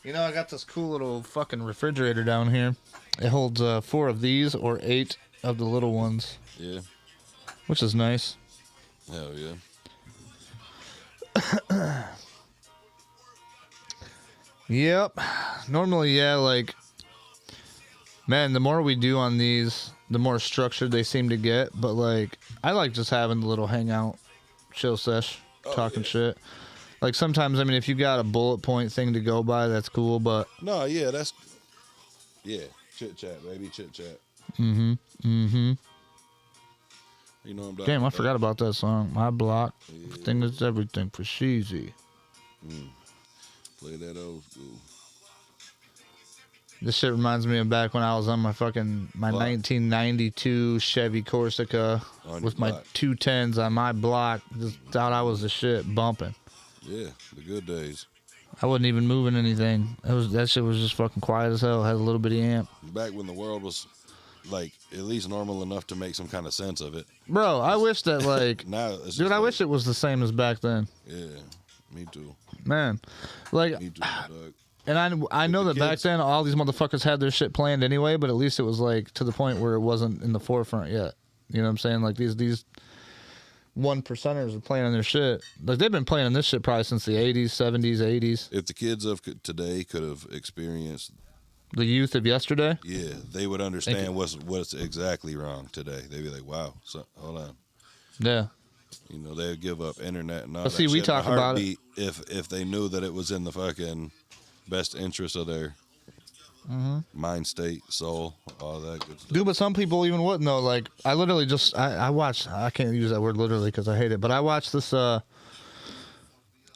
You know, I got this cool little fucking refrigerator down here. It holds 4 of these or 8 of the little ones. Yeah. Which is nice. Hell yeah. Yep. Normally, yeah, like, man, the more we do on these, the more structured they seem to get. But, like, I like just having the little hangout, chill sesh, talking shit. Like, sometimes, I mean, if you got a bullet point thing to go by, that's cool, but... No, yeah, that's... Yeah, chit-chat, baby, chit-chat. Mm-hmm. Mm-hmm. You know what I'm talking Damn, I about. forgot about that song. My block. Yeah. Thing is everything for Sheezy. Play that old school. This shit reminds me of back when I was on my 1992 Chevy Corsica with my 210s on my block. Just thought I was the shit bumping. Yeah, the good days. I wasn't even moving anything. That shit was just fucking quiet as hell. Had a little bitty amp. Back when the world was, like, at least normal enough to make some kind of sense of it. Bro, I wish that, like... Now it's dude, just I like, wish it was the same as back then. Yeah, me too. Man. Like... Me too, dog. And I know that back then all these motherfuckers had their shit planned anyway, but at least it was like to the point where it wasn't in the forefront yet. You know what I'm saying? Like these 1%ers are playing on their shit. Like they've been playing on this shit probably since the 80s, 70s, 80s. If the kids of today could have experienced the youth of yesterday, yeah, they would understand what's exactly wrong today. They'd be like, wow, so, hold on. Yeah. You know, they'd give up internet and all But that see, we shit in a talk about it. heartbeat if they knew that it was in the fucking best interest of their mind state, soul, all that good stuff. Dude, but some people even wouldn't though. Like I literally just I watched. I can't use that word literally because I hate it. But I watched this. I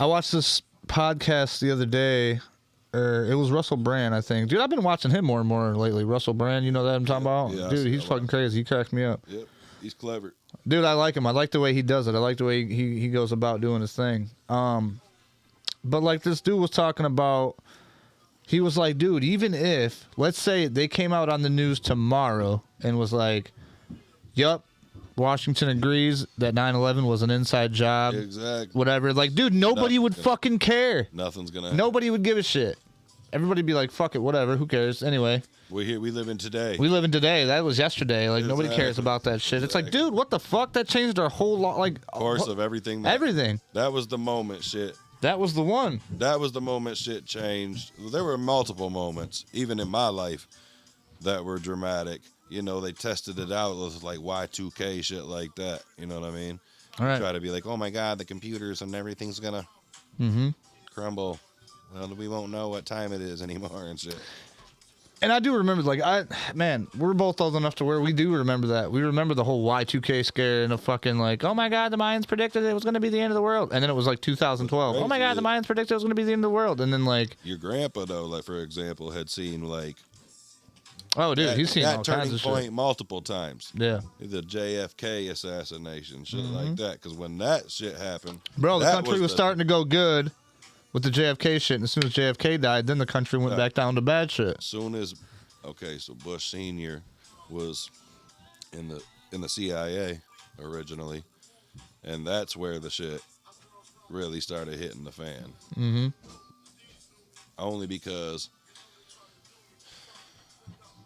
watched this podcast the other day. It was Russell Brand, I think. Dude, I've been watching him more and more lately. Russell Brand, you know that I'm talking about? Yeah, dude, he's fucking crazy. He cracked me up. Yep, he's clever. Dude, I like him. I like the way he does it. I like the way he goes about doing his thing. But like this dude was talking about, he was like, dude, even if, let's say they came out on the news tomorrow and was like, yup, Washington agrees that 9/11 was an inside job. Exactly. Whatever. Like, dude, nobody would fucking care. Nothing's gonna happen. Nobody would give a shit. Everybody'd be like, fuck it, whatever, who cares? Anyway. We're here. We live in today. We live in today. That was yesterday. Like, nobody cares about that shit. It's like, dude, what the fuck? That changed our whole lot. Like, course of everything. Everything. That was the moment shit. That was the one. That was the moment shit changed. There were multiple moments, even in my life, that were dramatic. You know, they tested it out. It was like Y2K shit like that. You know what I mean? All right. Try to be like, oh my God, the computers and everything's gonna crumble. Well, we won't know what time it is anymore and shit. And I do remember, like, we're both old enough to where we do remember that. We remember the whole Y2K scare and the fucking, like, oh my God, the Mayans predicted it was going to be the end of the world. And then it was like 2012. Oh my God, the Mayans predicted it was going to be the end of the world. And then, like. Your grandpa, though, like, for example, had seen, like. Oh, dude, he's seen all kinds of shit. That turning point multiple times. Yeah. The JFK assassination, shit like that. Because when that shit happened. Bro, the country was starting to go good with the JFK shit. And as soon as JFK died, then the country went back down to bad shit. Soon as, okay, so Bush Sr. was in the CIA originally. And that's where the shit really started hitting the fan. Mm-hmm. Only because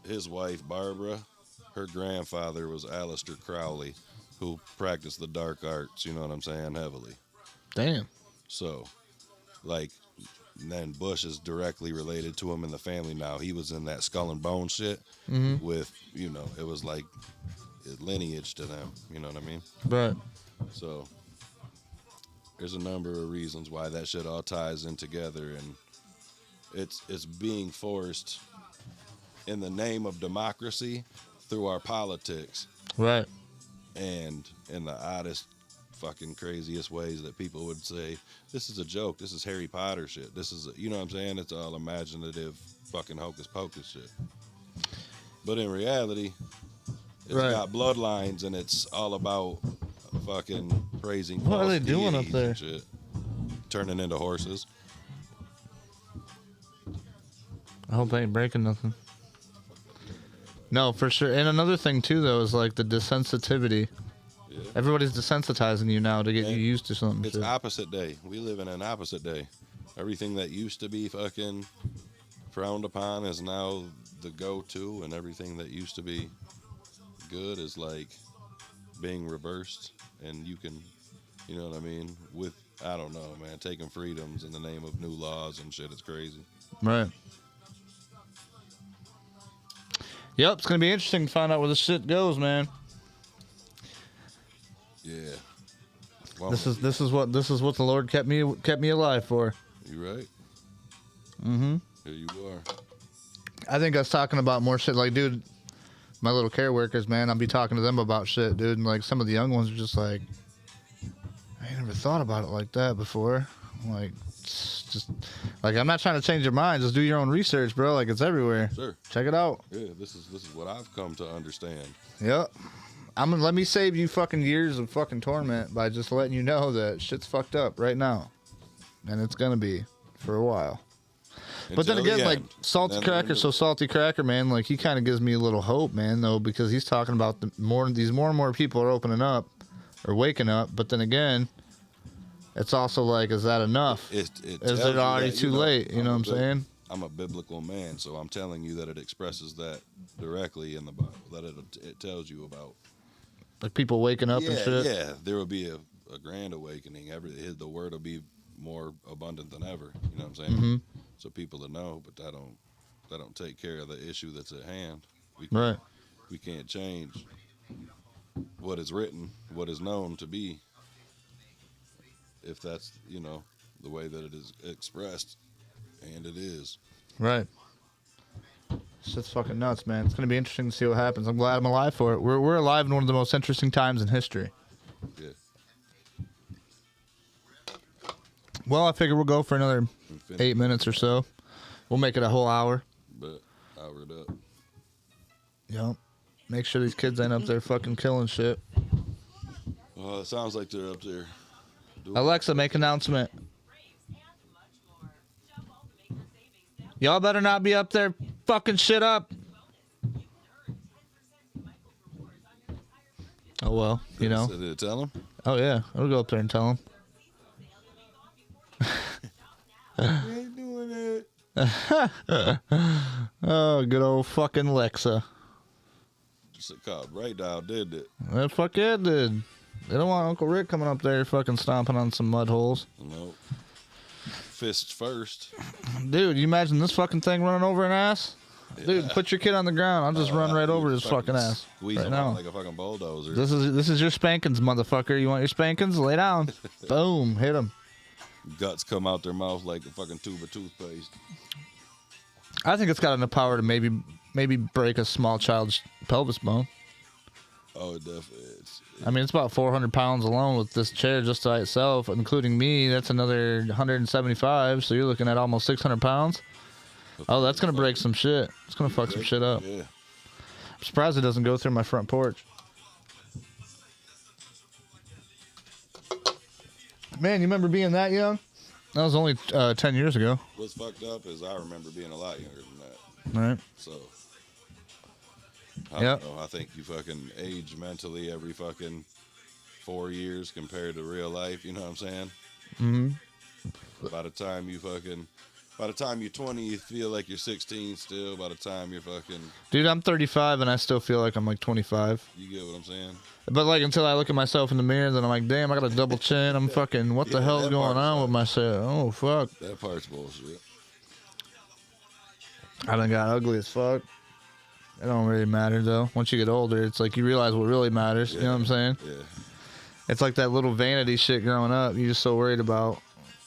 his wife, Barbara, her grandfather was Aleister Crowley, who practiced the dark arts, you know what I'm saying, heavily. Damn. So, like, then Bush is directly related to him in the family now. He was in that Skull and Bone shit with, you know, it was like lineage to them, you know what I mean? Right. So, there's a number of reasons why that shit all ties in together, and it's being forced in the name of democracy through our politics. Right. And in the oddest fucking craziest ways that people would say, this is a joke, this is Harry Potter shit, this is, you know what I'm saying? It's all imaginative fucking hocus pocus shit. But in reality, it's got bloodlines and it's all about fucking praising. What are they doing up there? Shit. Turning into horses. I hope I ain't breaking nothing. No, for sure. And another thing too, though, is like the desensitivity. Yeah. Everybody's desensitizing you now to get you used to something. It's opposite day. We live in an opposite day. Everything that used to be fucking frowned upon is now the go-to, and everything that used to be good is like being reversed. And you can, you know what I mean? With, I don't know, man, taking freedoms in the name of new laws and shit. It's crazy. Right. Yep, it's gonna be interesting to find out where this shit goes, man. Yeah. Well, this is what the Lord kept me alive for. You right. Mm-hmm. Here you are. I think I was talking about more shit. Like, dude, my little care workers, man, I'll be talking to them about shit, dude. And like some of the young ones are just like, I ain't never thought about it like that before. I'm like, just like, I'm not trying to change your mind. Just do your own research, bro. Like, it's everywhere. Sure. Check it out. Yeah, this is what I've come to understand. Yep. Let me save you fucking years of fucking torment by just letting you know that shit's fucked up right now. And it's gonna be for a while. But then again, like Salty Cracker, man, like he kind of gives me a little hope, man, though, because he's talking about these more and more people are opening up or waking up. But then again, it's also like, is that enough? Is it already too late? You know what I'm saying? I'm a biblical man, so I'm telling you that it expresses that directly in the Bible, that it tells you about. Like people waking up and shit? Yeah, there will be a grand awakening. The word will be more abundant than ever. You know what I'm saying? Mm-hmm. So people to know, but that don't take care of the issue that's at hand. We can't change what is written, what is known to be, if that's, you know, the way that it is expressed, and it is. Right. Shit's fucking nuts, man. It's gonna be interesting to see what happens. I'm glad I'm alive for it. We're alive in one of the most interesting times in history. Yeah. Well, I figure we'll go for another 8 minutes or so. We'll make it a whole hour. But hour it up. Yep. Make sure these kids ain't up there fucking killing shit. Well, it sounds like they're up there. Alexa, make announcement. Y'all better not be up there fucking shit up. Oh, well, you know. Did it tell him? Oh, yeah. I'll go up there and tell him. You ain't doing it. Oh, good old fucking Alexa. Just called right now, did it? Well, fuck yeah, it did. They don't want Uncle Rick coming up there fucking stomping on some mud holes. Nope. Fists first. Dude, you imagine this fucking thing running over an ass? Yeah. Dude, put your kid on the ground. I'll just run right over his fucking ass. Squeeze him out like a fucking bulldozer. This is your spankings, motherfucker. You want your spankings? Lay down. Boom. Hit him. Guts come out their mouth like a fucking tube of toothpaste. I think it's got enough power to maybe break a small child's pelvis bone. Oh, it definitely is. I mean, it's about 400 pounds alone with this chair just by itself, including me. That's another 175, so you're looking at almost 600 pounds. Oh, that's going to break some shit. It's going to fuck some shit up. Yeah. I'm surprised it doesn't go through my front porch. Man, you remember being that young? That was only 10 years ago. What's fucked up is I remember being a lot younger than that. Right. So, I don't know. I think you fucking age mentally every fucking 4 years compared to real life. You know what I'm saying? Mm-hmm. By the time you're 20, you feel like you're 16 still. By the time you're fucking... Dude, I'm 35 and I still feel like I'm like 25. You get what I'm saying? But like until I look at myself in the mirror, then I'm like, damn, I got a double chin. I'm fucking, what the hell's going on with myself? Oh, fuck. That part's bullshit. I done got ugly as fuck. It don't really matter though. Once you get older, it's like you realize what really matters. Yeah. You know what I'm saying? Yeah. It's like that little vanity shit growing up. You're just so worried about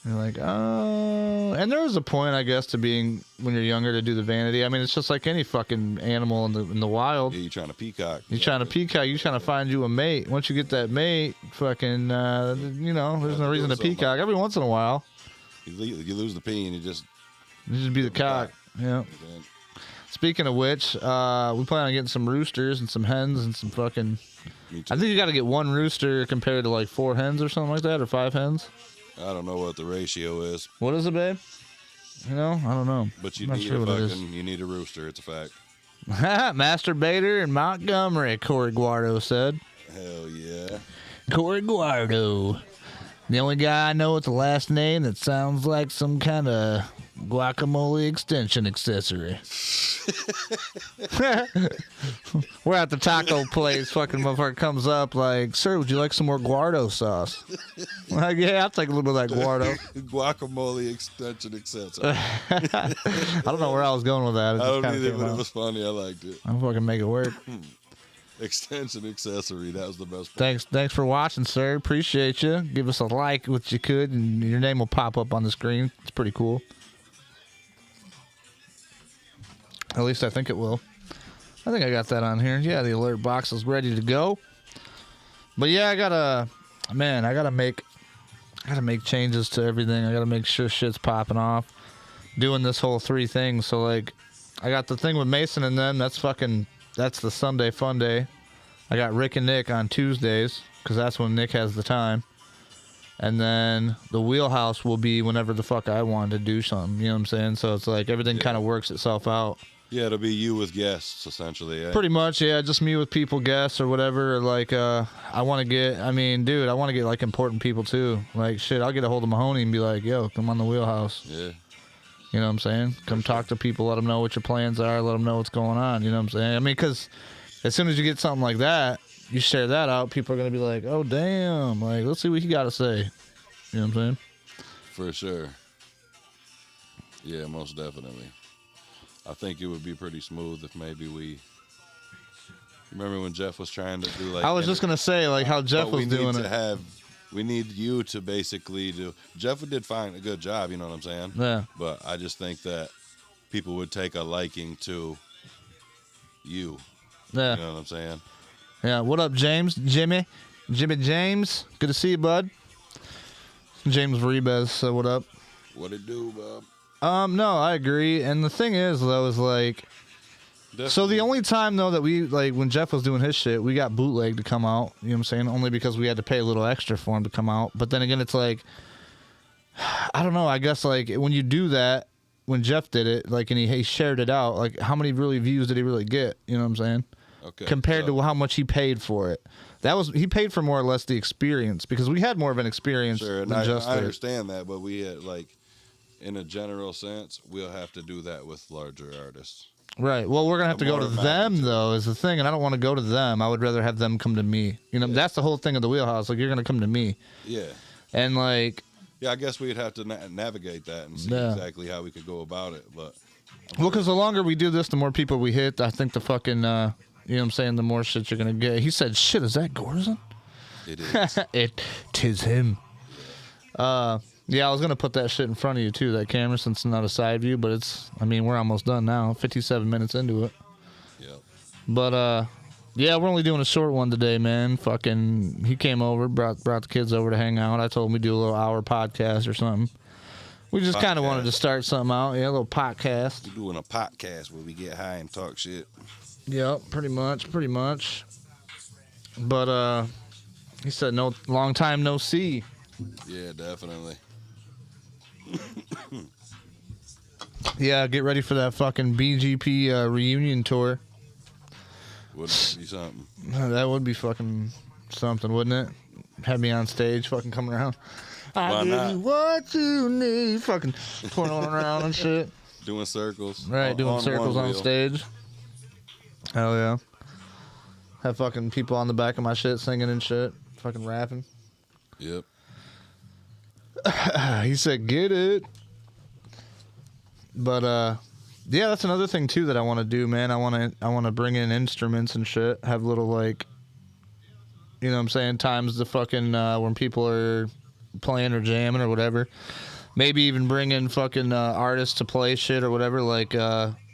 You're like, oh. And there was a point, I guess, to being, when you're younger, to do the vanity. I mean, it's just like any fucking animal in the wild. Yeah, you're trying to peacock. You're trying to peacock. You're trying to find you a mate. Once you get that mate, fucking, there's no reason to peacock. Every once in a while. You lose the pee and you just be the cock. Yeah. Speaking of which, we plan on getting some roosters and some hens and some fucking... I think you got to get one rooster compared to like 4 hens or something like that, or 5 hens. I don't know what the ratio is. What is it, babe? I don't know. But you I'm not need sure what it is. you need a rooster. It's a fact. Masturbator in Montgomery, Corey Guardo said. Hell yeah. Corey Guardo. The only guy I know with the last name that sounds like some kind of guacamole extension accessory. We're at the taco place. Fucking motherfucker comes up like, sir, would you like some more Guardo sauce? Like, yeah, I'll take a little bit of that Guardo. Guacamole extension accessory. I don't know where I was going with that. I don't either, but it was funny. I liked it. I'm fucking make it work. Extension accessory. That was the best part. Thanks for watching, sir. Appreciate you. Give us a like, what you could, and your name will pop up on the screen. It's pretty cool. At least I think it will. I think I got that on here. Yeah, the alert box is ready to go. But yeah, I gotta make changes to everything. I gotta make sure shit's popping off. Doing this whole 3 things. So like, I got the thing with Mason and them. That's the Sunday fun day. I got Rick and Nick on Tuesdays because that's when Nick has the time. And then the Wheelhouse will be whenever the fuck I wanted to do something. You know what I'm saying? So it's like everything kind of works itself out. Yeah, it'll be you with guests, essentially. Pretty much, yeah. Just me with people, guests, or whatever. Or like, I want to get like important people too. Like, shit, I'll get a hold of Mahoney and be like, yo, come on the Wheelhouse. Yeah. You know what I'm saying? Come talk to people, let them know what your plans are, let them know what's going on. You know what I'm saying? I mean, because as soon as you get something like that, you share that out, people are going to be like, oh, damn. Like, let's see what he got to say. You know what I'm saying? For sure. Yeah, most definitely. I think it would be pretty smooth if maybe we... Remember when Jeff was trying to do like... I was just going to say, like, how Jeff was doing it. We need you to basically do... Jeff did find a good job, you know what I'm saying? Yeah. But I just think that people would take a liking to you. Yeah. You know what I'm saying? Yeah. What up, James? Jimmy James. Good to see you, bud. James Rebez said, what up? What it do, Bob? No, I agree. And the thing is, though, is like... Definitely. So the only time, though, that we, like, when Jeff was doing his shit, we got Bootleg to come out, you know what I'm saying? Only because we had to pay a little extra for him to come out. But then again, it's like, I don't know, I guess, like, when you do that, when Jeff did it, like, and he shared it out, like, how many really views did he really get? You know what I'm saying? Okay. Compared to how much he paid for it. He paid for more or less the experience, because we had more of an experience than I understand that, but we had, like, in a general sense, we'll have to do that with larger artists. Right. Well, we're going to have to go to them, though, is the thing. And I don't want to go to them. I would rather have them come to me. You know, that's the whole thing of the Wheelhouse. Like, you're going to come to me. Yeah. And, like... Yeah, I guess we'd have to navigate that and see exactly how we could go about it. But well, because the longer we do this, the more people we hit. I think the fucking, you know what I'm saying, the more shit you're going to get. He said, shit, is that Gorson? It is. Tis him. Yeah, I was going to put that shit in front of you, too, that camera, since it's not a side view, but it's, I mean, we're almost done now, 57 minutes into it. Yep. But, yeah, we're only doing a short one today, man. Fucking, he came over, brought the kids over to hang out. I told him we'd do a little hour podcast or something. We just kind of wanted to start something out, yeah, a little podcast. We're doing a podcast where we get high and talk shit. Yep, pretty much. But, he said, no, long time no see. Yeah, definitely. Yeah, get ready for that fucking BGP reunion tour. Wouldn't be something. That would be fucking something, wouldn't it? Have me on stage fucking coming around. Why not? What you need. Fucking twirling around and shit. Doing circles. Right, doing circles on stage. Hell yeah. Have fucking people on the back of my shit singing and shit. Fucking rapping. Yep. He said, get it. But, yeah, that's another thing, too, that I want to do, man. I want to bring in instruments and shit. Have little, like, you know what I'm saying, times the fucking, when people are playing or jamming or whatever. maybe even bring in fucking artists to play shit or whatever, like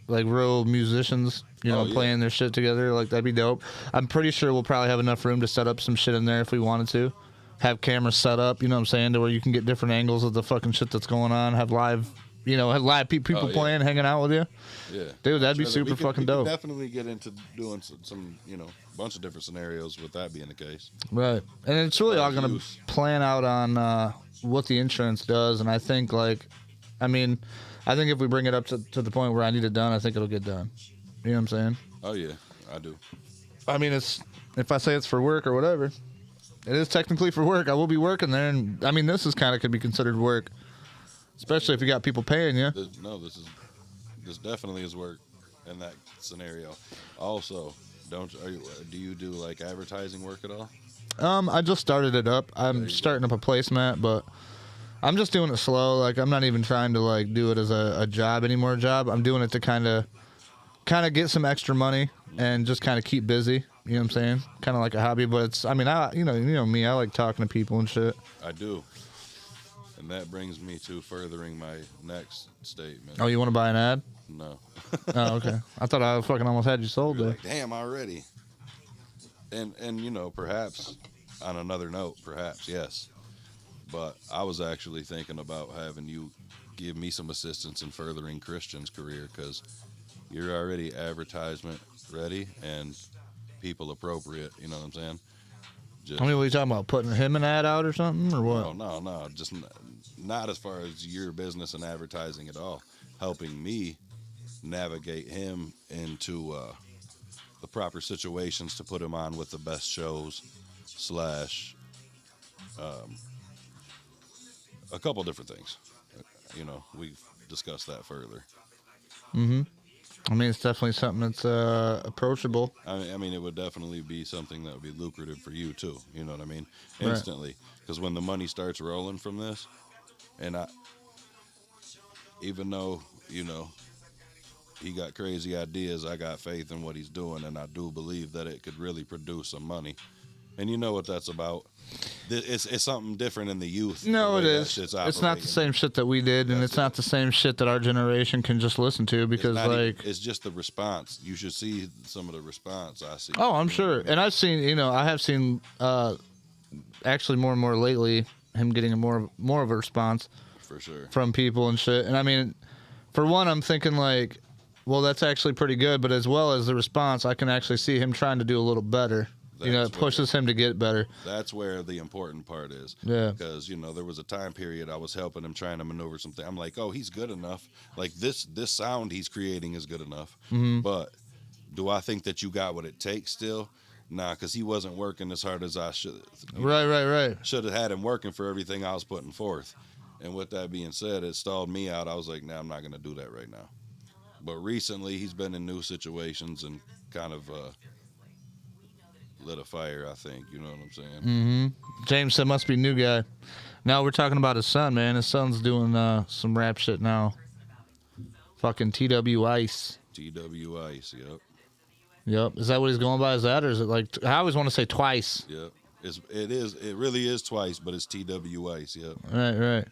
real musicians, you know, playing their shit together. Like, that'd be dope. I'm pretty sure we'll probably have enough room to set up some shit in there if we wanted to. Have cameras set up, you know what I'm saying, to where you can get different angles of the fucking shit that's going on. Have live, you know, have live people playing, hanging out with you. Yeah, dude, that'd be super fucking dope. We definitely get into doing some, you know, bunch of different scenarios with that being the case. Right, and it's really all gonna plan out on what the insurance does, and I think I think if we bring it up to the point where I need it done, I think it'll get done. You know what I'm saying? Oh yeah, I do. I mean, if I say it's for work or whatever, it is technically for work. I will be working there, and I mean, this is kind of could be considered work, especially if you got people paying you. This definitely is work in that scenario. Also, do you do like advertising work at all? I just started it up. I'm starting up a placemat, but I'm just doing it slow. Like, I'm not even trying to like do it as a job anymore. I'm doing it to kind of get some extra money and just kind of keep busy. You know what I'm saying? Kind of like a hobby, but it's. I mean, you know me. I like talking to people and shit. I do. And that brings me to furthering my next statement. Oh, you want to buy an ad? No. Oh, okay. I thought I fucking almost had you sold there. Like, damn, already. And you know, perhaps on another note, perhaps yes. But I was actually thinking about having you give me some assistance in furthering Christian's career, because you're already advertisement ready and people appropriate. You know what I'm saying? I mean, what are you talking about? Putting him an ad out or something, or what? No. Just not as far as your business and advertising at all. Helping me navigate him into the proper situations to put him on with the best shows / a couple different things. You know, we've discussed that further. Mm-hmm. I mean, it's definitely something that's approachable. I mean, it would definitely be something that would be lucrative for you too. You know what I mean? Instantly, because when the money starts rolling from this, and even though, you know, he got crazy ideas, I got faith in what he's doing, and I do believe that it could really produce some money. And you know what that's about. It's something different in the youth. No, it is. It's not the same shit that we did, and it's not the same shit that our generation can just listen to, because it's just the response. You should see some of the response I see. Oh, I'm sure. And I've seen, I have seen actually more and more lately him getting more of a response. For sure. From people and shit. And I mean, for one, I'm thinking like, well, that's actually pretty good, but as well as the response, I can actually see him trying to do a little better. It pushes him to get better. That's where the important part is. Yeah. Because, there was a time period I was helping him trying to maneuver something. I'm like, oh, he's good enough. Like, this sound he's creating is good enough. Mm-hmm. But do I think that you got what it takes still? Nah, because he wasn't working as hard as I should. Right. Should have had him working for everything I was putting forth. And with that being said, it stalled me out. I was like, nah, I'm not going to do that right now. But recently, he's been in new situations and kind of lit a fire, I think. You know what I'm saying? Mm-hmm. James said, must be new guy. Now we're talking about his son, man. His son's doing some rap shit now. Fucking TW Ice. TW Ice, yep. Yep. Is that what he's going by? Is that, or is it like, I always want to say twice. Yep. It really is twice, but it's TW Ice, yep. Right.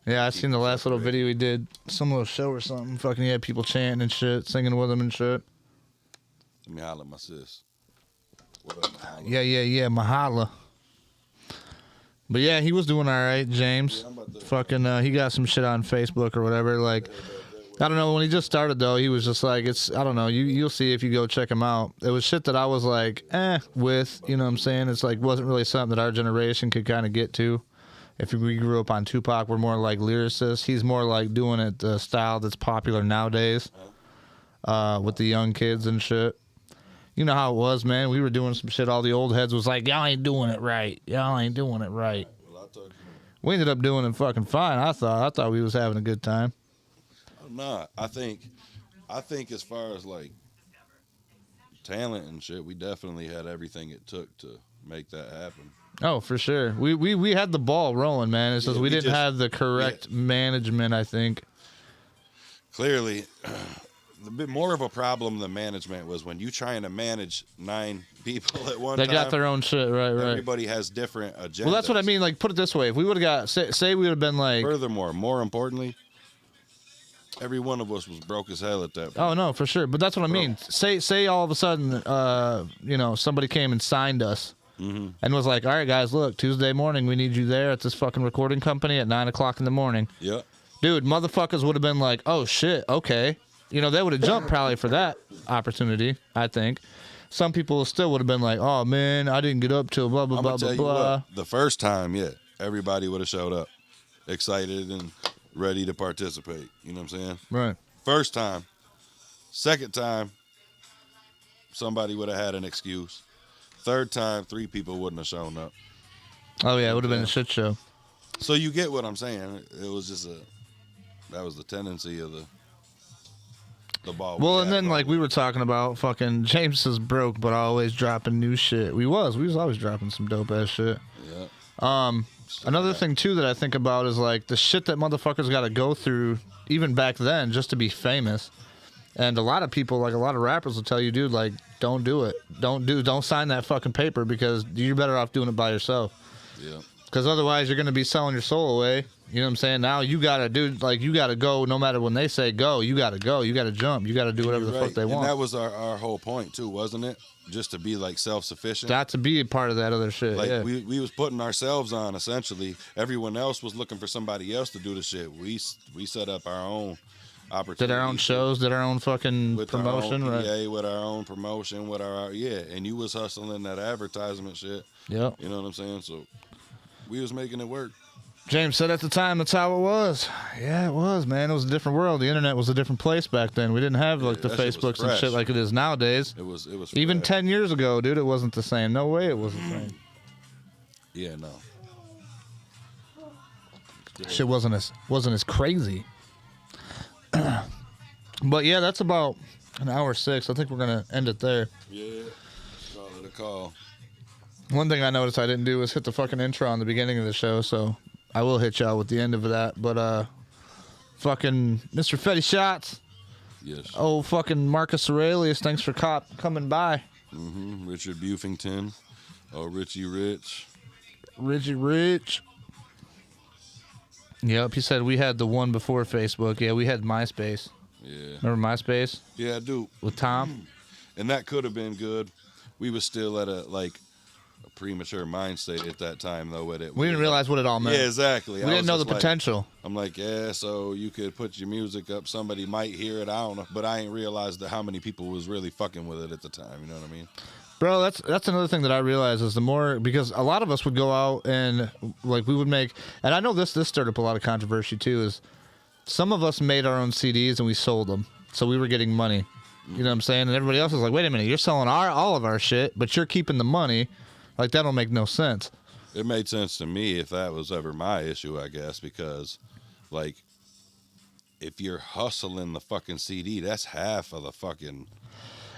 Yeah, I seen the last little video he did. Some little show or something. Fucking, he had people chanting and shit, singing with him and shit. Let me holler at my sis. What up, Mahala? Yeah, Mahala. But yeah, he was doing all right, James. Yeah, he got some shit on Facebook or whatever. Like, I don't know, when he just started though, he was just like, I don't know, you'll see if you go check him out. It was shit that I was like, with, you know what I'm saying? It's like, wasn't really something that our generation could kind of get to. If we grew up on Tupac, we're more like lyricists. He's more like doing it the style that's popular nowadays with the young kids and shit. You know how it was, man. We were doing some shit. All the old heads was like, y'all ain't doing it right. Y'all ain't doing it right. We ended up doing it fucking fine. I thought we was having a good time. Nah, I think as far as like talent and shit, we definitely had everything it took to make that happen. Oh, for sure. We had the ball rolling, man. It's just we didn't have the correct management, I think. Clearly, the bit more of a problem than management was when you trying to manage 9 people at one They time. got their own shit, right? Everybody has different agendas. Well, that's what I mean. Like, put it this way: if we would have got, say, we would have been like. Furthermore, more importantly, every one of us was broke as hell at that point. Oh no, for sure. But that's what I mean. Say all of a sudden, somebody came and signed us, and was like, "All right, guys, look, Tuesday morning, we need you there at this fucking recording company at 9 o'clock in the morning." Yeah. Dude, motherfuckers would have been like, "Oh shit, okay." They would have jumped probably for that opportunity. I think. Some people still would have been like, "Oh man, I didn't get up till blah blah blah blah blah." The first time, yeah, everybody would have showed up, excited and ready to participate. You know what I'm saying? Right. First time. Second time, somebody would have had an excuse. Third time, 3 people wouldn't have shown up. Oh yeah, it would have been a shit show. So you get what I'm saying? It was just that was the tendency of the ball. Well, and then like we were talking about, fucking James is broke, but always dropping new shit. We was always dropping some dope ass shit. Yeah. Another thing too that I think about is like the shit that motherfuckers got to go through even back then just to be famous. And a lot of people, like a lot of rappers, will tell you, dude, like don't do it, don't sign that fucking paper because you're better off doing it by yourself. Yeah. Because otherwise you're gonna be selling your soul away. You know what I'm saying? Now you gotta you gotta go no matter when they say go. You gotta go. You gotta jump. You gotta do whatever the fuck they want. And that was our whole point too, wasn't it? Just to be like self-sufficient. Got to be a part of that other shit. Like yeah. we was putting ourselves on essentially. Everyone else was looking for somebody else to do the shit. We set up our own opportunities. Did our own shows. Did our own fucking with promotion. Our own PA, right. with our own promotion. With our and you was hustling that advertisement shit. Yeah. You know what I'm saying? So we was making it work. James said at the time that's how it was. Yeah, it was, man. It was a different world. The internet was a different place back then. We didn't have like the Facebooks and shit like it is nowadays. It was even fresh. 10 years ago, dude. It wasn't the same. No way, it wasn't the same. Yeah, no. Shit wasn't as crazy. But yeah, that's about an hour 6. I think we're gonna end it there. Yeah, call it a call. One thing I noticed I didn't do was hit the fucking intro on the beginning of the show, so I will hit y'all with the end of that. But fucking Mr. Fetty Shots. Yes. Oh, fucking Marcus Aurelius, thanks for coming by. Richard Buffington. Oh, Richie Rich. Richie Rich. Yep, he said we had the one before Facebook. Yeah, we had MySpace. Yeah. Remember MySpace? Yeah, I do. With Tom? And that could have been good. We was still at a premature mind state at that time, though. With it, We didn't realize what it all meant. Yeah, exactly. We didn't know the potential. I'm like, yeah, so you could put your music up. Somebody might hear it. I don't know. But I ain't realized how many people was really fucking with it at the time. You know what I mean? Bro, that's another thing that I realized is the more, because a lot of us would go out and like we would make, and I know this stirred up a lot of controversy too, is some of us made our own CDs and we sold them. So we were getting money. You know what I'm saying? And everybody else was like, wait a minute, you're selling all of our shit, but you're keeping the money. Like, that don't make no sense. It made sense to me if that was ever my issue, I guess, because, like, if you're hustling the fucking CD, that's half of the fucking...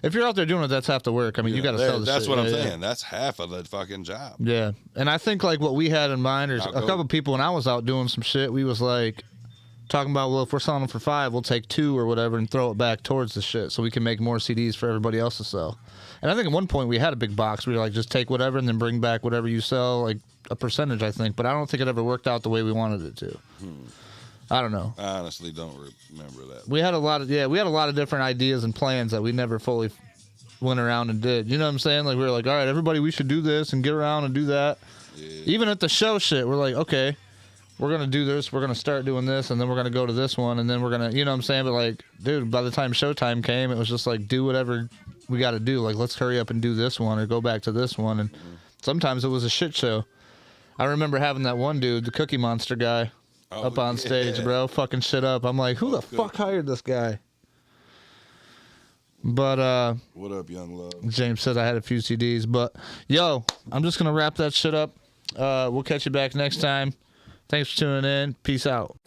If you're out there doing it, that's half the work. I mean, you got to sell the shit. That's what I'm saying. That's half of the fucking job. Yeah. And I think, like, what we had in mind is a couple people, when I was out doing some shit, we was, like, talking about, well, if we're selling them for $5, we'll take 2 or whatever and throw it back towards the shit so we can make more CDs for everybody else to sell. And I think at one point we had a big box. We were like, just take whatever and then bring back whatever you sell, like a percentage, I think. But I don't think it ever worked out the way we wanted it to. I don't know. I honestly don't remember that. We had a lot of different ideas and plans that we never fully went around and did. You know what I'm saying? Like, we were like, all right, everybody, we should do this and get around and do that. Yeah. Even at the show shit, we're like, okay, we're going to do this. We're going to start doing this, and then we're going to go to this one, and then we're going to, you know what I'm saying? But, like, dude, by the time showtime came, it was just like, do whatever we got to do. Like, let's hurry up and do this one or go back to this one. And sometimes it was a shit show. I remember having that one dude, the Cookie Monster guy, up on stage, bro, fucking shit up. I'm like, who the fuck hired this guy? But, what up, young love? James said I had a few CDs. But, yo, I'm just going to wrap that shit up. We'll catch you back next time. Thanks for tuning in. Peace out.